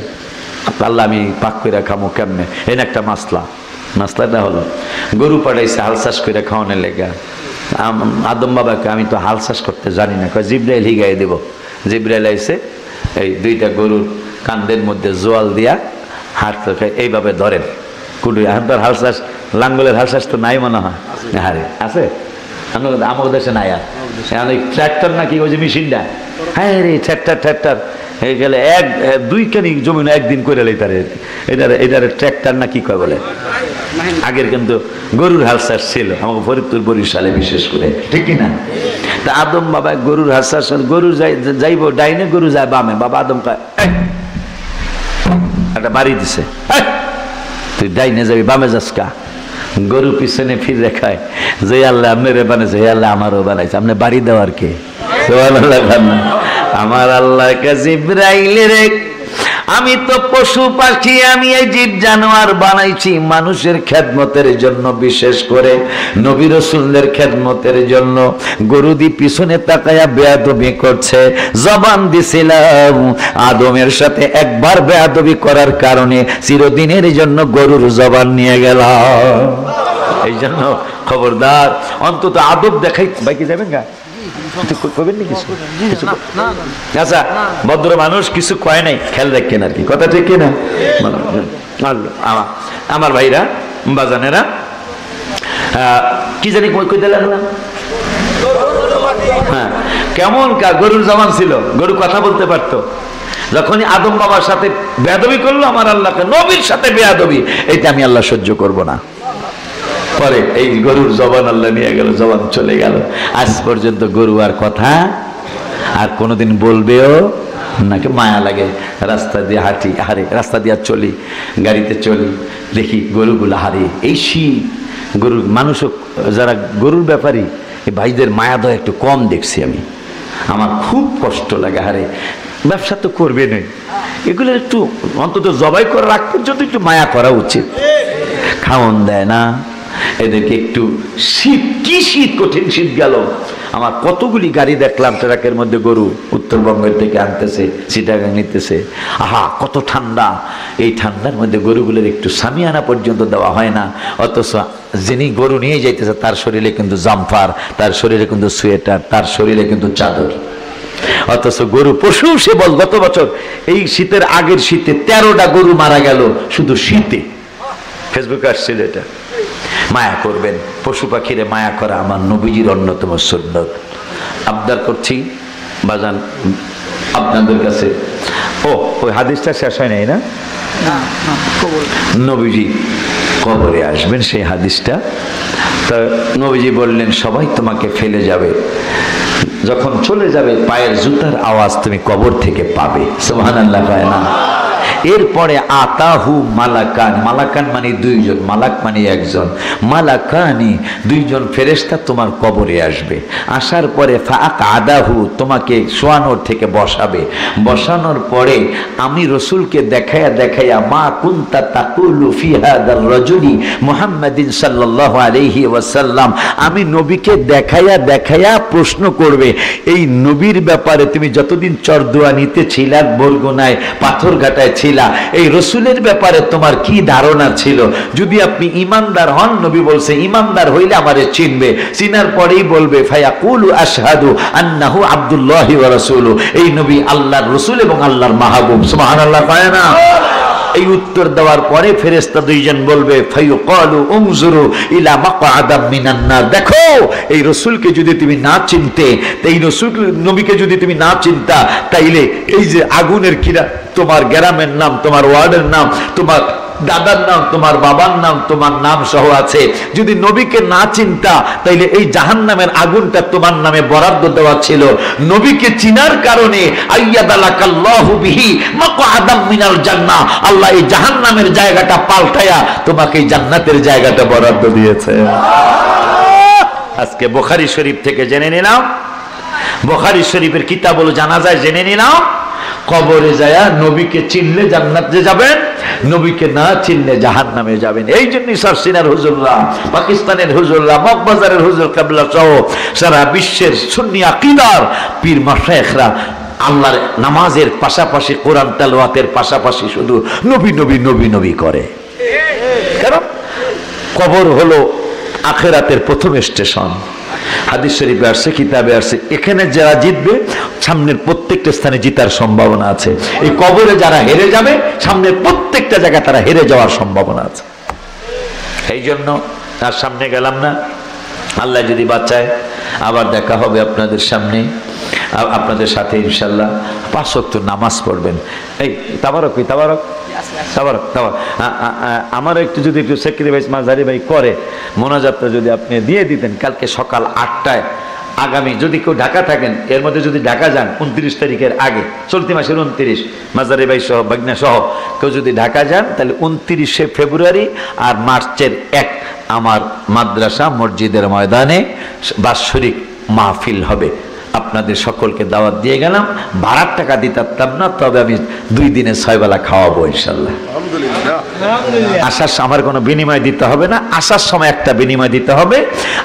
আল্লাহ আমি পাক করে খামো কেমনে, এন একটা মাসলাটা হলো, গরু পাঠাইছে হাল চাষ করে খাওয়ানোর লেগা। আদম বাবাকে আমি তো হাল চাষ করতে জানি না, জিব্রাইল হিগাই দেব। জিব্রাইল আইসে এই 2টা গরুর কান্দের মধ্যে জোয়াল দিয়া হাত এইভাবে ধরেন, কুটুই এখন তো হাল চাষ, লাঙ্গলের হাল চাষ তো নাই মনে হয়, হারে আছে আমার দেশে নাই। আর ট্র্যাক্টর নাকি ওই যে মেশিনটা, হ্যাঁ রে ট্র্যাক্টর হয়ে গেলে 1-2 কানি জমি একদিন করে লেই, এটার ট্র্যাক্টর না কি কয় বলে। আগের কিন্তু গরুর হাল চাষ ছিল আমাকে ফরিদপুর বরিশালে বিশেষ করে, ঠিক কিনা? তা আদম বাবা গরুর হাল চাষ, গরু যাইব ডাইনে, গরু যায় বামে, বাবা আদম একটা বাড়ি দিছে, তুই ডাইনে যাবি বামে যাস কা? গরু পিছনে ফিরে খায়, যে আল্লাহ আপনারে বানাইছে হে আল্লাহ আমারও বানাইছে, আপনি বাড়ি দেওয়ার কে? আমার আল্লাহ জিব্রাইলের, আমি তো পশু পাখি, আমি এই জীব জানোয়ার বানাইছি মানুষের খেদমতের জন্য, বিশেষ করে নবী রাসূলদের খেদমতের জন্য। গরু দি পিছনে তাকায়া বেয়াদবি করছে, জবান দিছিলাম আদমের সাথে একবার বেয়াদবি করার কারণে চিরদিনের জন্য গরুর জবান নিয়ে গেলাম। এই জন্য খবরদার, অন্তত আদব দেখাই। বাইকে যাবেন গা? আচ্ছা, ভদ্র মানুষ কিছু কয় নাই, খেয়াল রাখেন আর কি, কথা ঠিক কিনা? আমার ভাইরা বাজানেরা, কি জানি কইতে লাগলাম, হ্যাঁ কেমন গরুর জবান ছিল, গরু কথা বলতে পারতো। যখনই আদম বাবার সাথে বেয়াদবি করলো, আমার আল্লাহকে নবীর সাথে বেয়াদবি, এটা আমি আল্লাহ সহ্য করব না। পরে এই গরুর জবান আল্লাহ নিয়ে গেল, জবান চলে গেল। আজ পর্যন্ত গরু আর কথা আর কোনোদিন বলবেও নাকি, মায়া লাগে। রাস্তা দিয়ে হারে রাস্তা দিয়ে চলি, গাড়িতে চলি, দেখি গরুগুলো হারে। এই শীত গরুর মানুষও যারা গরুর ব্যাপারী, এই ভাইদের মায়া দয়া একটু কম দেখছি আমি, আমার খুব কষ্ট লাগে। হারে ব্যবসা তো করবে নয়, এগুলো একটু অন্তত জবাই করার আগ পর্যন্ত একটু মায়া করা উচিত। খাওয়ান দেয় না এদেরকে একটু, শীত কি শীত, কঠিন শীত গেল। আমার কতগুলি গাড়ি দেখলাম ট্রাকের মধ্যে গরু উত্তরবঙ্গের থেকে আনতেছে, চিটাগাং নিতেছে, আহা কত ঠান্ডা। এই ঠান্ডার মধ্যে গরুগুলোর একটু সামিয়ানা পর্যন্ত দেওয়া হয় না, অথচ যিনি গরু নিয়ে যাইতেছে তার শরীরে কিন্তু জাম্পার, তার শরীরে কিন্তু সোয়েটার, তার শরীরে কিন্তু চাদর। অথচ গরু পশু সে বল, গত বছর এই শীতের আগের শীতে 13টা গরু মারা গেল শুধু শীতে। ফেসবুকে আসছিল এটা। মায়া করবেন, পশু পাখিরে মায়া করা আমার নবীজির অন্যতম সুন্নত। আবদার করছি বাজান আপনাদের কাছে, ওই হাদিসটা শেষ হয় নাই না? নবীজি কবরে আসবেন, সেই হাদিসটা। তা নবীজি বললেন সবাই তোমাকে ফেলে যাবে, যখন চলে যাবে পায়ের জুতার আওয়াজ তুমি কবর থেকে পাবে। সুবহানাল্লাহ, পায় না? এরপরে আতাহু মালাকান, মালাকান মানে দুইজন, মালাক মানে একজন, মালাকানি দুইজন ফেরেশতা তোমার কবরে আসবে। আসার পরে ফাআকাদাহু তোমাকে শোয়ানোর থেকে বসাবে, বসানোর পরে আমি রসুলকে দেখাইয়া দেখাইয়া মা কুনতা তাকুলু ফি হাদার রাজুলি মুহাম্মাদিন সাল্লাল্লাহু আলাইহি ওয়াসাল্লাম, আমি নবীকে দেখাইয়া দেখাইয়া প্রশ্ন করবে, এই নবীর ব্যাপারে তুমি যতদিন চরদুয়ানিতে ছিলা, বরগুনায় পাথরঘাটায় ছিলা, এই রসুলের ব্যাপারে তোমার কি ধারণা ছিল? যদি আপনি ইমানদার হন, নবী বলছে ইমানদার হইলে আমারে চিনবে, চিনার পরেই বলবে ফায়াকুলু আশহাদু আন্নাহু আব্দুল্লাহি ওয়া রাসূলু, এই নবী আল্লাহর রসুল এবং আল্লাহর মাহবুব। সুবহানাল্লাহ কয় না? এই উত্তর দেওয়ার পরে ফেরেশতা দুইজন বলবে ফায়ুকালু উনজুরু ইলা মাকআদাম মিনান নার, দেখো এই রাসূলকে যদি তুমি না চিনতে, এই রাসূল নবীকে যদি তুমি না চিনতা, তাইলে এই যে আগুনের কিরা তোমার গ্রামের নাম, তোমার ওয়ার্ডের নাম, তোমার দাদার নাম, তোমার বাবার নাম, তোমার নাম সহ আছে, যদি নবীকে না চিনতা তাইলে এই জাহান্নামের আগুনটা তোমার নামে বরাদ্দ দেওয়া ছিল। নবীকে চিনার কারণে আইয়াদালাকাল্লাহু বিহি মাকআদাম মিনাল জান্নাহ, আল্লাহ এই জাহান্নামের জায়গাটা পাল্টায়া তোমাকে এই জান্নাতের জায়গাটা বরাদ্দ দিয়েছে। আজকে বুখারী শরীফ থেকে জেনে নিলাম, বুখারী শরীফের কিতাবুল জানাজায় জেনে নিলাম, কবরে যায়া নবীকে চিনলে জান্নাতে যাবেন, নবীকে না চিনলে জাহান্নামে যাবেন। এই জন্যই সারসিনার হুজুররা, পাকিস্তানের হুজুররা, মগবাজারের হুজুর কাবলা সহ সারা বিশ্বের সুন্নি আকীদার পীর মাশায়েখরা আল্লাহর নামাজের পাশাপাশি, কোরআন তেলাওয়াতের পাশাপাশি শুধু নবী নবী নবী নবী করে। কারণ কবর হলো আখিরাতের প্রথম স্টেশন। হাদিস শরীফে আসছে, কিতাবে আসছে, এখানে যারা জিতবে সামনের প্রত্যেকটা স্থানে জিতার সম্ভাবনা আছে। এই কবরে যারা হেরে যাবে সামনের প্রত্যেকটা জায়গায় তারা হেরে যাওয়ার সম্ভাবনা আছে। এই জন্য তার সামনে গেলাম না, আল্লাহ যদি বাঁচায় আবার দেখা হবে আপনাদের সামনে, আপনাদের সাথে ইনশাল্লাহ। 5 ওয়াক্ত নামাজ পড়বেন। এই তাবারক, তাবারক তাবারক তাবারক, আমার একটু যদি একটু সেক্রিফাইস মাঝারি ভাই করে মোনাজাতটা যদি আপনি দিয়ে দিতেন কালকে সকাল 8টায়, আগামী যদি কেউ ঢাকা থাকেন, এর মধ্যে যদি ঢাকা যান 29 তারিখের আগে, চলতি মাসের 29, মাজারি ভাই সহ বাগনা সহ কেউ যদি ঢাকা যান, তাহলে 29শে ফেব্রুয়ারি আর মার্চের 1 আমার মাদ্রাসা মসজিদের ময়দানে বাৎসরিক মাহফিল হবে। আপনাদের সকলকে দাওয়াত দিয়ে গেলাম। ভাড়ার টাকা দিতে পারতাম না, তবে আমি 2 দিনে 6 বেলা খাওয়াবো ইনশাল্লাহ। আসার আমার কোনো বিনিময় দিতে হবে না, আসার সময় একটা বিনিময় দিতে হবে,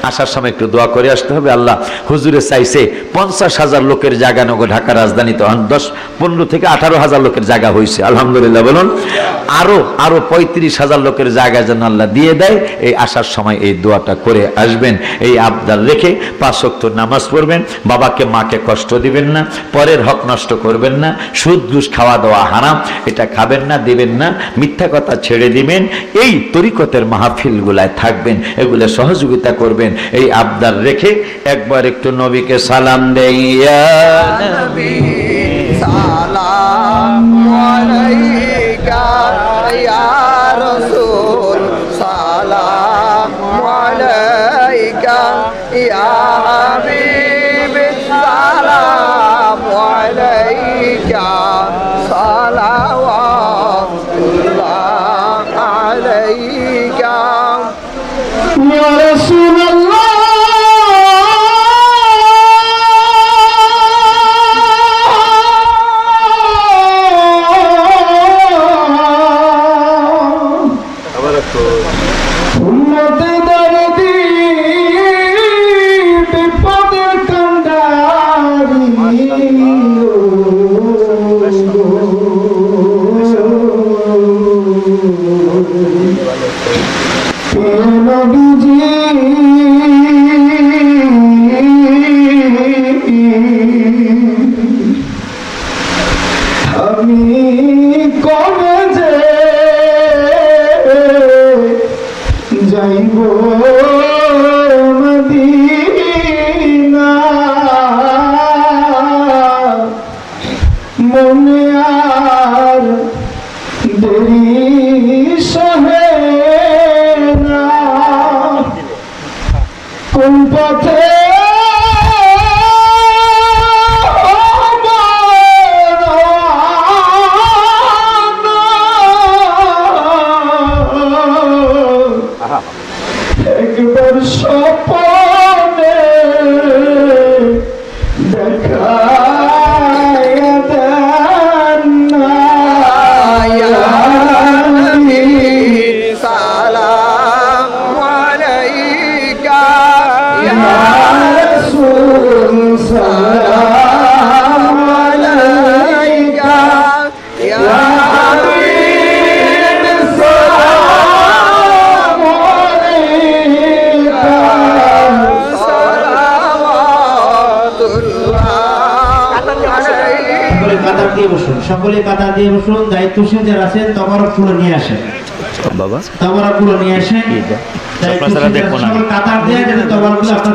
আসার সময় একটু দোয়া করে আসতে হবে। আল্লাহ হুজুরে চাইছে 50,000 লোকের জায়গা নগর ঢাকা রাজধানীতে 15 থেকে 18,000 লোকের জায়গা হয়েছে, আলহামদুলিল্লাহ বলুন। আরো 35,000 লোকের জায়গা যেন আল্লাহ দিয়ে দেয়। এই আসার সময় এই দোয়াটা করে আসবেন, এই আবদার রেখে 5 ওয়াক্ত নামাজ পড়বেন। বাবাকে মাকে কষ্ট দিবেন না, পরের হক নষ্ট করবেন না, সুদ ঘুষ খাওয়া দাওয়া হারাম, এটা খাবেন না, দিবেন না, মিথ্যা কথা ছেড়ে দিবেন, এই তরিকতের মাহফিলগুলায় থাকবেন, এগুলো সহযোগিতা করবেন। এই আবদার রেখে একবার একটু নবীকে সালাম দেই। ইয়া নবী সালামু আলাইকা, ইয়া রাসূল সালামু আলাইকা, ইয়া হাবিব সালামু আলাইকা, সালাওয়াতুল্লাহ আলাইকা ইয়া রাসূলুল্লাহ। সকলে কাতার দিয়ে বসুন, সকলে কাতার দিয়ে বসুন। দায়িত্বশীল যারা আছেন তবারকগুলো নিয়ে আসেন, বাবা তবারকগুলো নিয়ে আসেন। আপনারা দেখবো না কাতার দিয়ে যাতে তবারকগুলো আপনার